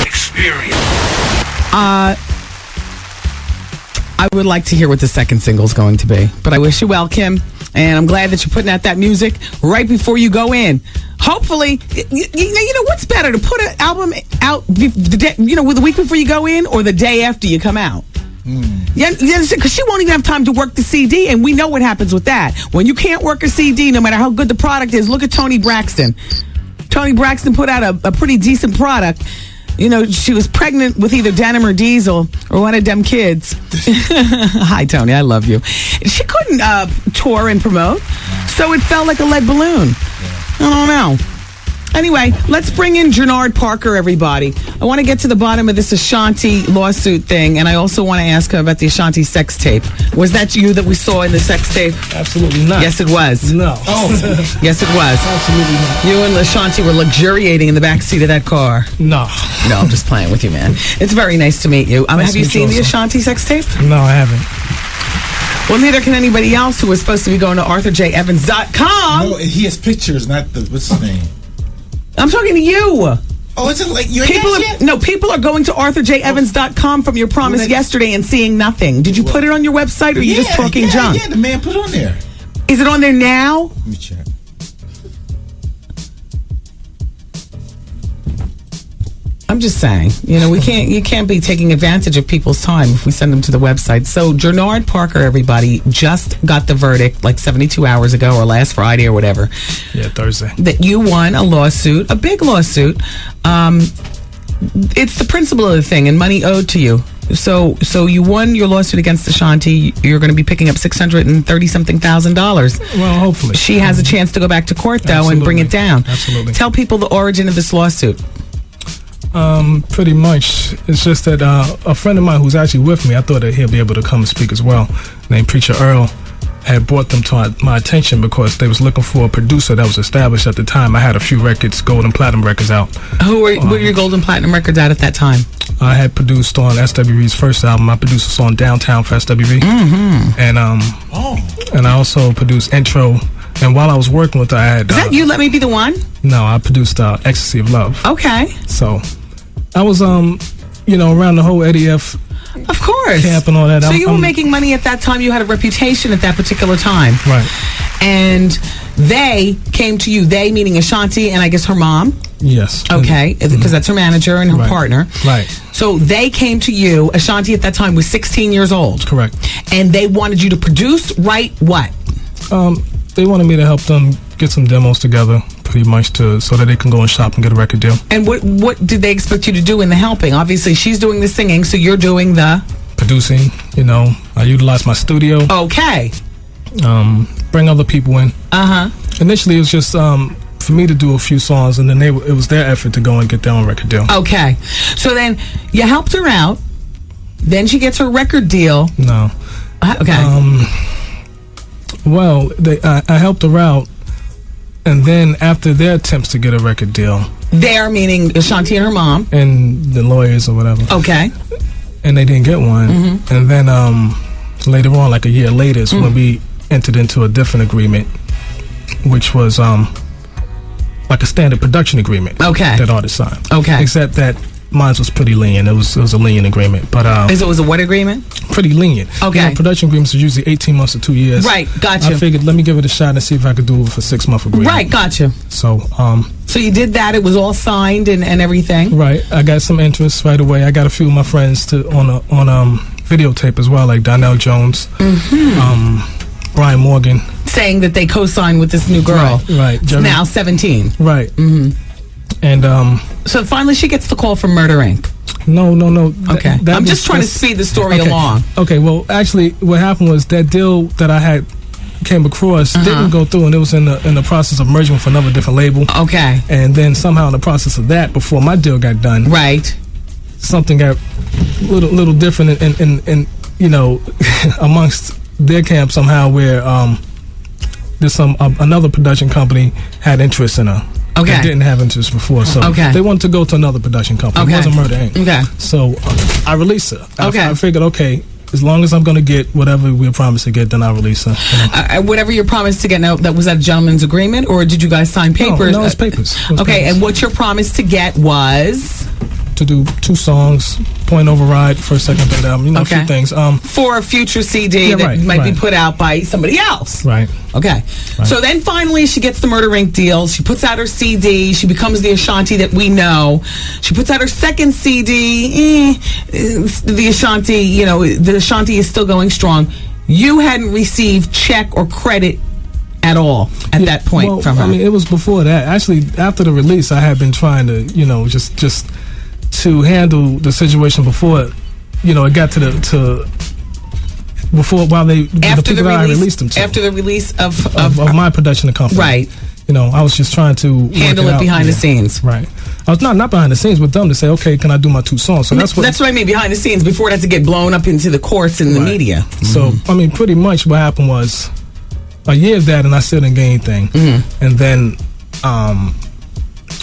Speaker 6: I would like to hear what the second single is going to be, but I wish you well, Kim, and I'm glad that you're putting out that music right before you go in. Hopefully, you know what's better, to put an album out the week before you go in or the day after you come out? Yeah, because she won't even have time to work the CD, and we know what happens with that. When you can't work a CD, no matter how good the product is, look at Toni Braxton. Toni Braxton put out a pretty decent product. You know, she was pregnant with either Denim or Diesel or one of them kids. Hi, Toni, I love you. She couldn't tour and promote, so it felt like a lead balloon. I don't know. Anyway, let's bring in Genard Parker, everybody. I want to get to the bottom of this Ashanti lawsuit thing, and I also want to ask her about the Ashanti sex tape. Was that you that we saw in the sex tape?
Speaker 10: Absolutely not.
Speaker 6: Yes, it was.
Speaker 10: No.
Speaker 6: Oh, yes, it was.
Speaker 10: Absolutely not.
Speaker 6: You and Ashanti were luxuriating in the backseat of that car.
Speaker 10: No.
Speaker 6: No, I'm just playing with you, man. It's very nice to meet you.
Speaker 10: Nice
Speaker 6: have you
Speaker 10: to meet
Speaker 6: seen
Speaker 10: you
Speaker 6: the
Speaker 10: also.
Speaker 6: Ashanti sex tape?
Speaker 10: No, I haven't.
Speaker 6: Well, neither can anybody else who was supposed to be going to ArthurJEvans.com.
Speaker 14: No, he has pictures, not the, what's his name?
Speaker 6: I'm talking to you.
Speaker 14: Oh, is it like your
Speaker 6: people are going to ArthurJEvans.com from your promise yesterday and seeing nothing. Did you put it on your website, or are you just talking junk?
Speaker 14: Yeah, the man put it on there.
Speaker 6: Is it on there now?
Speaker 14: Let me check.
Speaker 6: I'm just saying, you can't be taking advantage of people's time if we send them to the website. So Genard Parker, everybody, just got the verdict like 72 hours ago or last Friday or whatever.
Speaker 10: Yeah, Thursday.
Speaker 6: That you won a lawsuit, a big lawsuit. It's the principle of the thing and money owed to you. So you won your lawsuit against Ashanti. You're going to be picking up $630-something thousand.
Speaker 10: Well, hopefully.
Speaker 6: She has a chance to go back to court, though, and bring it down.
Speaker 10: Absolutely.
Speaker 6: Tell people the origin of this lawsuit.
Speaker 10: Pretty much. It's just that a friend of mine who's actually with me, I thought that he'll be able to come and speak as well, named Preacher Earl, had brought them to my attention because they was looking for a producer that was established at the time. I had a few records, gold and platinum records out.
Speaker 6: Who were your gold and platinum records out at that time?
Speaker 10: I had produced on SWV's first album. I produced a song Downtown for SWV.
Speaker 6: Mm-hmm.
Speaker 10: And I also produced Intro. And while I was working with her, I had...
Speaker 6: Is that You Let Me Be the One?
Speaker 10: No, I produced Ecstasy of Love.
Speaker 6: Okay.
Speaker 10: So, I was, around the whole Eddie F.
Speaker 6: Of course.
Speaker 10: Camp and all that.
Speaker 6: So you were making money at that time. You had a reputation at that particular time.
Speaker 10: Right.
Speaker 6: And they came to you, they meaning Ashanti and I guess her mom?
Speaker 10: Yes.
Speaker 6: Okay, because that's her manager and her partner.
Speaker 10: Right.
Speaker 6: So they came to you. Ashanti at that time was 16 years old.
Speaker 10: Correct.
Speaker 6: And they wanted you to produce, write what?
Speaker 10: They wanted me to help them get some demos together, pretty much, so that they can go and shop and get a record deal.
Speaker 6: And what did they expect you to do in the helping? Obviously, she's doing the singing, so you're doing the...
Speaker 10: Producing, I utilize my studio.
Speaker 6: Okay.
Speaker 10: Bring other people in.
Speaker 6: Uh-huh.
Speaker 10: Initially, it was just for me to do a few songs, and then it was their effort to go and get their own record deal.
Speaker 6: Okay. So then you helped her out. Then she gets her record deal.
Speaker 10: No.
Speaker 6: Okay.
Speaker 10: Well, I helped her out, and then after their attempts to get a record deal...
Speaker 6: There, meaning Ashanti and her mom.
Speaker 10: And the lawyers or whatever.
Speaker 6: Okay.
Speaker 10: And they didn't get one.
Speaker 6: Mm-hmm.
Speaker 10: And then later on, like a year later, is when we entered into a different agreement, which was
Speaker 15: like a standard production agreement.
Speaker 6: Okay.
Speaker 15: That artists sign.
Speaker 6: Okay.
Speaker 15: Except that mine was pretty lenient. It was a lenient agreement, but
Speaker 6: it was a what agreement?
Speaker 15: Pretty lenient.
Speaker 6: Okay.
Speaker 15: You know, production agreements are usually 18 months to 2 years.
Speaker 6: Right. Gotcha.
Speaker 15: I figured let me give it a shot and see if I could do it for a 6-month agreement.
Speaker 6: Right. Gotcha.
Speaker 15: So
Speaker 6: So you did that. It was all signed and everything.
Speaker 15: Right. I got some interest right away. I got a few of my friends on videotape as well, like Donnell Jones, Brian Morgan,
Speaker 6: saying that they co-signed with this new girl.
Speaker 15: Right.
Speaker 6: Now 17.
Speaker 15: Right. And
Speaker 6: so finally she gets the call from Murder Inc.
Speaker 15: No.
Speaker 6: Okay. I'm just trying to speed the story along.
Speaker 15: Okay. Well, actually, what happened was that deal that I had came across didn't go through, and it was in the process of merging with another different label.
Speaker 6: Okay.
Speaker 15: And then somehow in the process of that, before my deal got done,
Speaker 6: right,
Speaker 15: something got little different in you know amongst their camp somehow, where there's another production company had interest in her.
Speaker 6: Okay.
Speaker 15: They didn't have interest before, so they wanted to go to another production company.
Speaker 6: Okay.
Speaker 15: It wasn't Murder Inc.
Speaker 6: Okay.
Speaker 15: So I released her.
Speaker 6: Okay.
Speaker 15: I figured, okay, as long as I'm going to get whatever we were promised to get, then I'll release her. You know.
Speaker 6: Whatever you're promised to get, now, that was that a gentleman's agreement, or did you guys sign papers?
Speaker 15: No, it's papers. It was
Speaker 6: okay,
Speaker 15: papers.
Speaker 6: and what your promise to get was?
Speaker 15: To do 2 songs, Point Override, first, second, third album, you know, a few things.
Speaker 6: For a future CD that might be put out by somebody else.
Speaker 15: Right.
Speaker 6: Okay.
Speaker 15: Right.
Speaker 6: So then finally she gets the Murder Inc. deal. She puts out her CD. She becomes the Ashanti that we know. She puts out her second CD. The Ashanti, you know, the Ashanti is still going strong. You hadn't received check or credit at all at that point from her.
Speaker 15: I mean, it was before that. Actually, after the release, I had been trying to, you know, just to handle the situation before, you know, it got to before while the people that I released them to.
Speaker 6: After the release of
Speaker 15: my production company.
Speaker 6: Right.
Speaker 15: You know, I was just trying to
Speaker 6: handle it behind the scenes.
Speaker 15: Right. I was not behind the scenes with them to say, okay, can I do my 2 songs? So that's what So, I mean, pretty much what happened was a year of that and I still didn't get anything. And then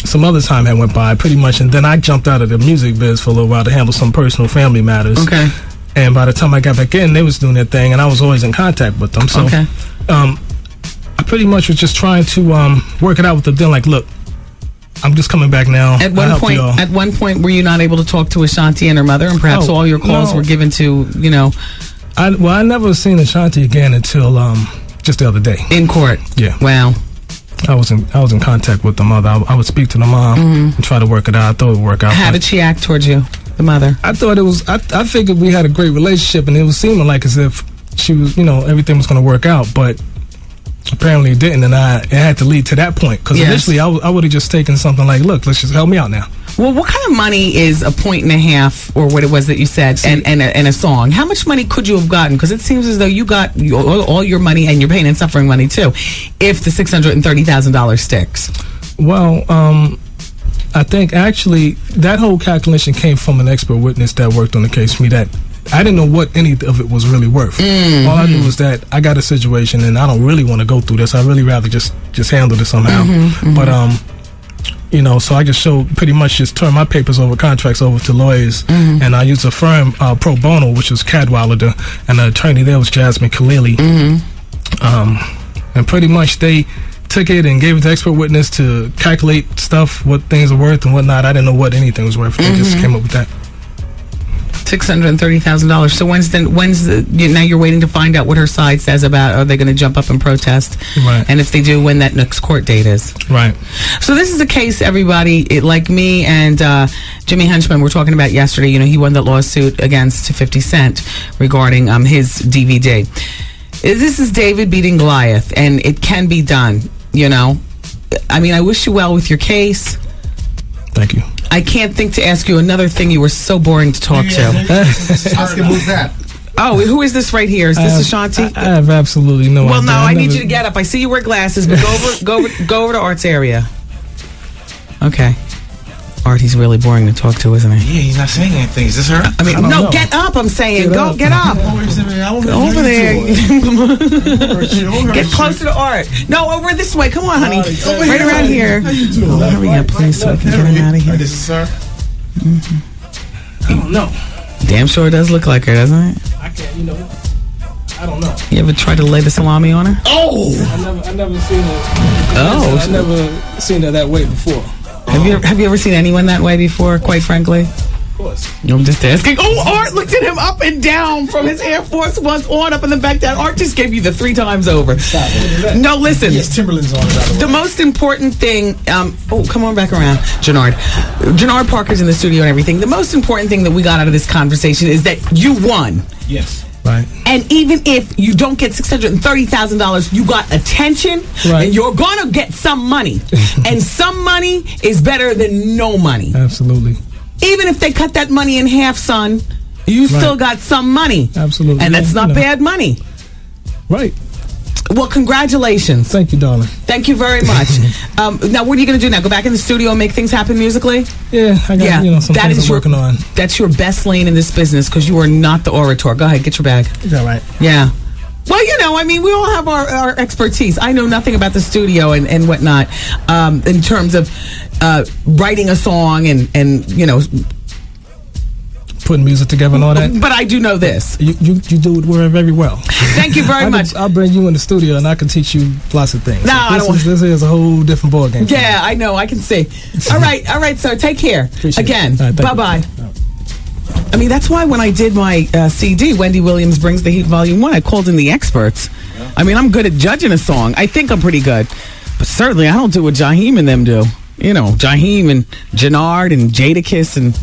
Speaker 15: some other time had went by, pretty much, and then I jumped out of the music biz for a little while to handle some personal family matters.
Speaker 6: Okay.
Speaker 15: And by the time I got back in, they was doing their thing, and I was always in contact with them. So, I pretty much was just trying to work it out with them. Then, like, look, I'm just coming back now.
Speaker 6: At one point, were you not able to talk to Ashanti and her mother, and perhaps all your calls were given to, you know?
Speaker 15: I never seen Ashanti again until just the other day
Speaker 6: in court.
Speaker 15: Yeah.
Speaker 6: Wow.
Speaker 15: I was in contact with the mother. I would speak to the mom and try to work it out. I thought it would work out.
Speaker 6: How did she act towards you, the mother?
Speaker 15: I thought it was. I figured we had a great relationship, and it was seeming like as if she was, you know, everything was going to work out. But apparently it didn't, and it had to lead to that point. Because initially I would have just taken something like, look, let's just help me out now.
Speaker 6: Well, what kind of money is $1.50, or what it was that you said, and a song? How much money could you have gotten? Because it seems as though you got all your money and your pain and suffering money too, if the $630,000 sticks.
Speaker 15: Well, I think actually that whole calculation came from an expert witness that worked on the case for me. That I didn't know what any of it was really worth. All I knew was that I got a situation and I don't really want to go through this. I'd really rather just handle this somehow. But you know, so I just pretty much just turned my papers over, contracts over to lawyers, and I used a firm, pro bono, which was Cadwallader, and the attorney there was Jasmine Khalili. And pretty much they took it and gave it to expert witness to calculate stuff, what things are worth and whatnot. I didn't know what anything was worth. They just came up with that.
Speaker 6: $630,000. So when's the now you're waiting to find out what her side says about, are they going to jump up and protest?
Speaker 15: Right.
Speaker 6: And if they do, when that next court date is.
Speaker 15: Right.
Speaker 6: So this is a case, everybody, like me and Jimmy Henchman were talking about yesterday. You know, he won that lawsuit against 50 Cent regarding his DVD. This is David beating Goliath, and it can be done, you know. I mean, I wish you well with your case.
Speaker 15: Thank you.
Speaker 6: I can't think to ask you another thing. You were so boring to talk to.
Speaker 14: Oscar, who's that?
Speaker 6: Oh, who is this right here? Is this Ashanti?
Speaker 15: I have absolutely no idea.
Speaker 6: Well, no, I need you to get up. I see you wear glasses, but go over to Art's area. Okay. Art, he's really boring to talk to, isn't he?
Speaker 14: Yeah, he's not saying anything. Is this her?
Speaker 6: I mean, no, get up, I'm saying. Get up. Go over there. Get closer to Art. No, over this way. Come on, honey. Right around here.
Speaker 14: How you doing?
Speaker 6: Hurry up, please, so I can get him out of here.
Speaker 14: This is her?
Speaker 15: I don't know.
Speaker 6: Damn sure it does look like her, doesn't it?
Speaker 15: I can't, you know. I don't know.
Speaker 6: You ever try to lay the salami on her?
Speaker 15: Oh! I never seen it. I never seen it that way before.
Speaker 6: Have you ever seen anyone that way before, quite frankly?
Speaker 15: Of course.
Speaker 6: I'm just asking. Oh, Art looked at him up and down from his Air Force Ones on, up and then back down. Art just gave you the 3 times over.
Speaker 15: Stop.
Speaker 6: No, listen.
Speaker 15: Yes, Timberland's on it.
Speaker 6: The most important thing, come on back around, Genard. Genard Parker's in the studio and everything. The most important thing that we got out of this conversation is that you won.
Speaker 15: Yes. Right.
Speaker 6: And even if you don't get $630,000, you got attention,
Speaker 15: right.
Speaker 6: And you're going to get some money. And some money is better than no money.
Speaker 15: Absolutely.
Speaker 6: Even if they cut that money in half, son, you still got some money.
Speaker 15: Absolutely.
Speaker 6: And that's not bad money.
Speaker 15: Right.
Speaker 6: Well, congratulations.
Speaker 15: Thank you, darling.
Speaker 6: Thank you very much. Now, what are you going to do now? Go back in the studio and make things happen musically?
Speaker 15: Yeah, I got some things I'm working on.
Speaker 6: That's your best lane in this business because you are not the orator. Go ahead, get your bag.
Speaker 15: Is that right?
Speaker 6: Yeah. Well, we all have our expertise. I know nothing about the studio and whatnot in terms of writing a song and
Speaker 15: putting music together and all that.
Speaker 6: But I do know this.
Speaker 15: You do it very well.
Speaker 6: Thank you very much.
Speaker 15: I'll bring you in the studio and I can teach you lots of things.
Speaker 6: No,
Speaker 15: this is a whole different ballgame.
Speaker 6: Yeah, I know. I can see. All right, sir. Take care.
Speaker 15: Appreciate
Speaker 6: again.
Speaker 15: Right,
Speaker 6: bye-bye. I mean, that's why when I did my CD, Wendy Williams Brings the Heat Volume 1, I called in the experts. Yeah. I mean, I'm good at judging a song. I think I'm pretty good. But certainly, I don't do what Jaheim and them do. Jaheim and Genard and Jadakiss and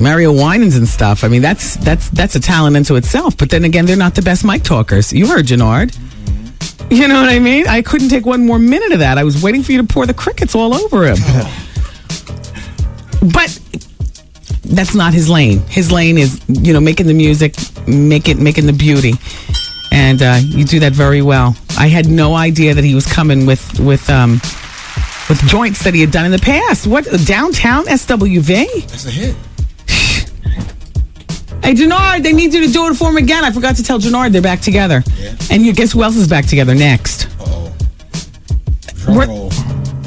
Speaker 6: Mario Winans and stuff. I mean, that's a talent into itself. But then again, they're not the best mic talkers. You heard Genard. You know what I mean? I couldn't take one more minute of that. I was waiting for you to pour the crickets all over him. But that's not his lane. His lane is, making the music, making the beauty. And you do that very well. I had no idea that he was coming with joints that he had done in the past. What, Downtown SWV?
Speaker 14: That's a hit.
Speaker 6: Hey, Genard, they need you to do it for him again. I forgot to tell Genard they're back together.
Speaker 14: Yeah.
Speaker 6: And guess who else is back together next?
Speaker 14: Uh-oh. Drum roll.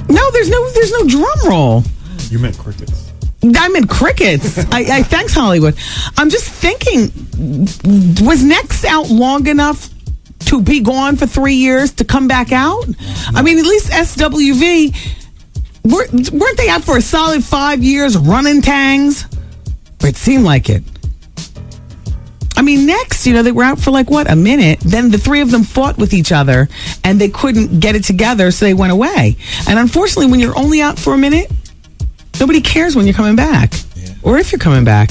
Speaker 6: No, there's no drum roll.
Speaker 10: You meant crickets.
Speaker 6: I meant crickets. I thanks, Hollywood. I'm just thinking, was Next out long enough to be gone for 3 years to come back out? I mean, at least SWV, weren't they out for a solid 5 years running tangs? Or it seemed like it. I mean, Next, they were out for a minute. Then the 3 of them fought with each other and they couldn't get it together, so they went away. And unfortunately, when you're only out for a minute, nobody cares when you're coming back. Yeah. Or if you're coming back.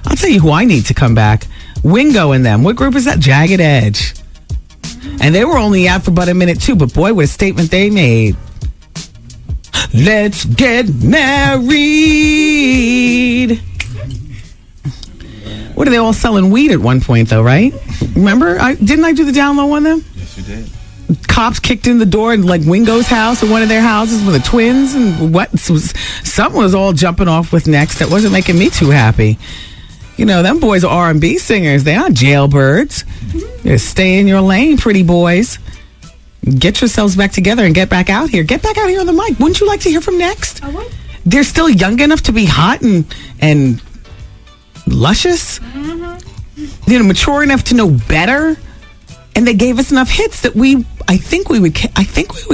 Speaker 6: I'll tell you who I need to come back. Wingo and them. What group is that? Jagged Edge. And they were only out for about a minute too, but boy, what a statement they made. Let's get married. What are they all selling weed at one point though, right? Remember? Didn't I do the down low on them?
Speaker 14: Yes, you did.
Speaker 6: Cops kicked in the door in Wingo's house or one of their houses with the twins and something was all jumping off with Next that wasn't making me too happy. Them boys are R&B singers. They aren't jailbirds. Stay in your lane, pretty boys. Get yourselves back together and get back out here. Get back out here on the mic. Wouldn't you like to hear from Next?
Speaker 16: I would.
Speaker 6: They're still young enough to be hot and luscious. Mm-hmm. Mature enough to know better. And they gave us enough hits that I think we would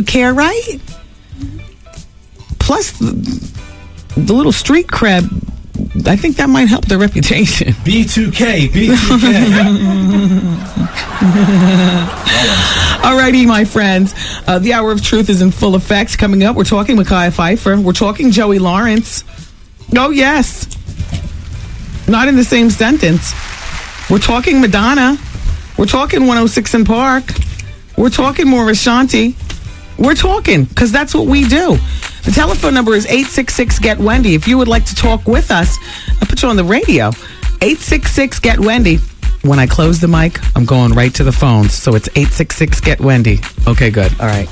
Speaker 6: care, right? Plus, the little street cred, I think that might help their reputation.
Speaker 14: B2K.
Speaker 6: Alrighty, my friends. The Hour of Truth is in full effect. Coming up, we're talking Micaiah Pfeiffer. We're talking Joey Lawrence. Oh, yes. Not in the same sentence. We're talking Madonna. We're talking 106 in Park. We're talking more Ashanti. We're talking, because that's what we do. The telephone number is 866-GET-WENDY. If you would like to talk with us, I'll put you on the radio. 866-GET-WENDY. When I close the mic, I'm going right to the phones. So it's 866-GET-WENDY. Okay, good. All right.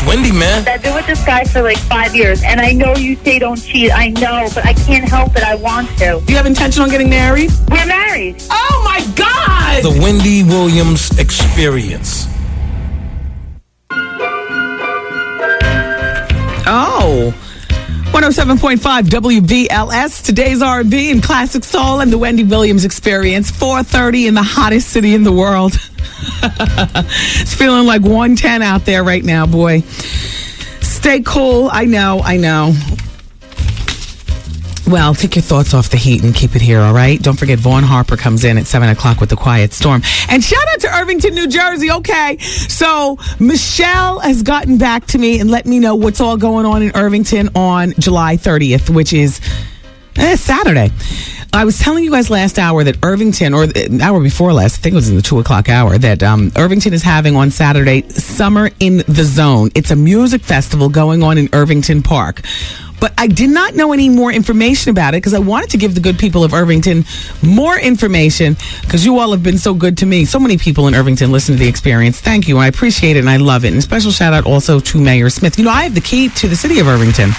Speaker 3: Wendy, man.
Speaker 9: I've been with this guy for 5 years, and I know you say don't cheat. I know, but I can't help it. I want to.
Speaker 6: Do you have intention on getting married?
Speaker 9: We're married.
Speaker 6: Oh, my God!
Speaker 3: The Wendy Williams Experience.
Speaker 6: Oh. 107.5 WBLS, today's R&B and classic soul and the Wendy Williams Experience. 4:30 in the hottest city in the world. It's feeling like 110 out there right now, boy. Stay cool. I know. Well, take your thoughts off the heat and keep it here, all right? Don't forget, Vaughn Harper comes in at 7 o'clock with the Quiet Storm. And shout out to Irvington, New Jersey. Okay, so Michelle has gotten back to me and let me know what's all going on in Irvington on July 30th, which is Saturday. I was telling you guys last hour that Irvington, or the hour before last, I think it was in the 2 o'clock hour, that Irvington is having on Saturday Summer in the Zone. It's a music festival going on in Irvington Park. But I did not know any more information about it because I wanted to give the good people of Irvington more information because you all have been so good to me. So many people in Irvington listen to the experience. Thank you. I appreciate it and I love it. And a special shout out also to Mayor Smith. You know, I have the key to the city of Irvington.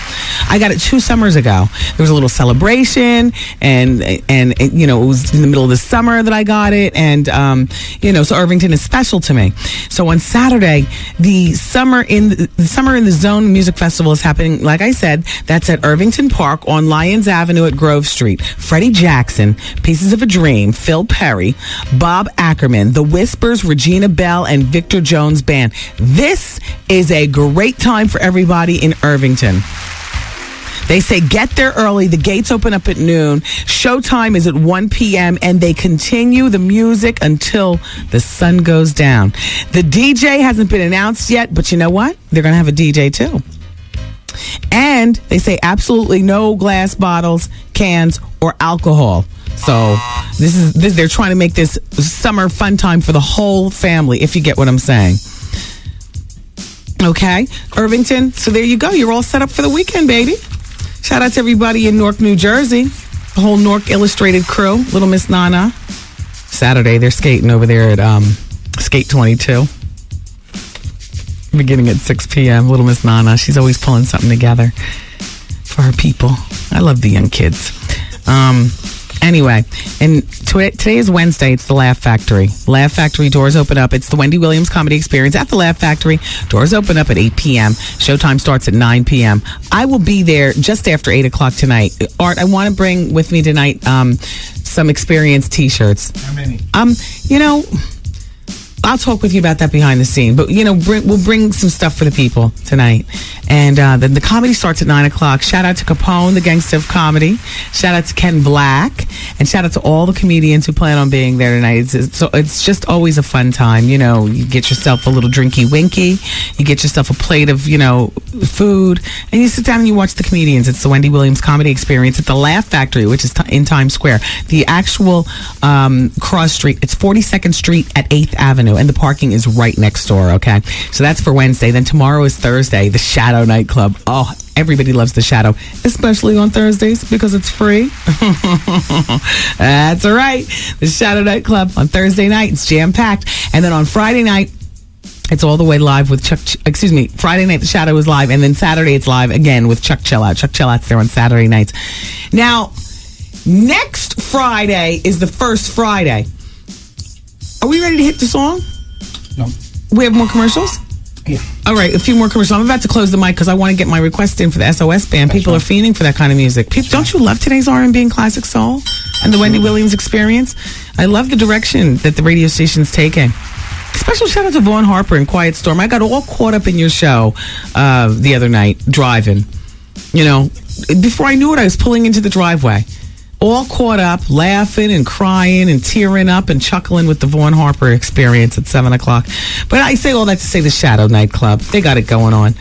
Speaker 6: I got it 2 summers ago. There was a little celebration and you know, it was in the middle of the summer that I got it. And, you know, so Irvington is special to me. So on Saturday, the Summer in the Zone Music Festival is happening, like I said. That's at Irvington Park on Lyons Avenue at Grove Street. Freddie Jackson, Pieces of a Dream, Phil Perry, Bob Ackerman, The Whispers, Regina Bell, and Victor Jones Band. This is a great time for everybody in Irvington. They say get there early. The gates open up at noon. Showtime is at 1 p.m. and they continue the music until the sun goes down. The DJ hasn't been announced yet, but you know what? They're going to have a DJ too. And they say absolutely no glass bottles, cans, or alcohol. So they're trying to make this summer fun time for the whole family, if you get what I'm saying. Okay, Irvington. So there you go. You're all set up for the weekend, baby. Shout out to everybody in Newark, New Jersey. The whole Newark Illustrated crew. Little Miss Nana. Saturday, they're skating over there at Skate 22. Beginning at 6 p.m. Little Miss Nana, she's always pulling something together for her people. I love the young kids. Anyway, and today is Wednesday. It's the Laugh Factory. Laugh Factory doors open up. It's the Wendy Williams Comedy Experience at the Laugh Factory. Doors open up at 8 p.m. Showtime starts at 9 p.m. I will be there just after 8 o'clock tonight. Art, I want to bring with me tonight some Experience T-shirts.
Speaker 10: How many?
Speaker 6: You know, I'll talk with you about that behind the scene. But, you know, we'll bring some stuff for the people tonight. And then the comedy starts at 9 o'clock. Shout out to Capone, the gangster of comedy. Shout out to Ken Black. And shout out to all the comedians who plan on being there tonight. It's just always a fun time. You know, you get yourself a little drinky winky. You get yourself a plate of, you know, food. And you sit down and you watch the comedians. It's the Wendy Williams Comedy Experience at the Laugh Factory, which is in Times Square. The actual cross street, it's 42nd Street at 8th Avenue. And the parking is right next door, okay? So that's for Wednesday. Then tomorrow is Thursday, the Shadow Nightclub. Oh, everybody loves the Shadow, especially on Thursdays because it's free. That's all right. The Shadow Nightclub on Thursday night, it's jam-packed. And then on Friday night, it's all the way live with Friday night, the Shadow is live. And then Saturday, it's live again with Chuck Chillout. Chuck Chillout's there on Saturday nights. Now, next Friday is the first Friday. Are we ready to hit the song?
Speaker 14: No.
Speaker 6: We have more commercials?
Speaker 14: Yeah.
Speaker 6: All right, a few more commercials. I'm about to close the mic because I want to get my request in for the SOS band. People are fiending for that kind of music. Don't you love today's R&B and classic soul and the Wendy Williams Experience? I love the direction that the radio station's taking. Special shout out to Vaughn Harper and Quiet Storm. I got all caught up in your show the other night driving. You know, before I knew it, I was pulling into the driveway. All caught up, laughing and crying and tearing up and chuckling with the Vaughn Harper Experience at 7 o'clock. But I say all that to say the Shadow Nightclub. They got it going on.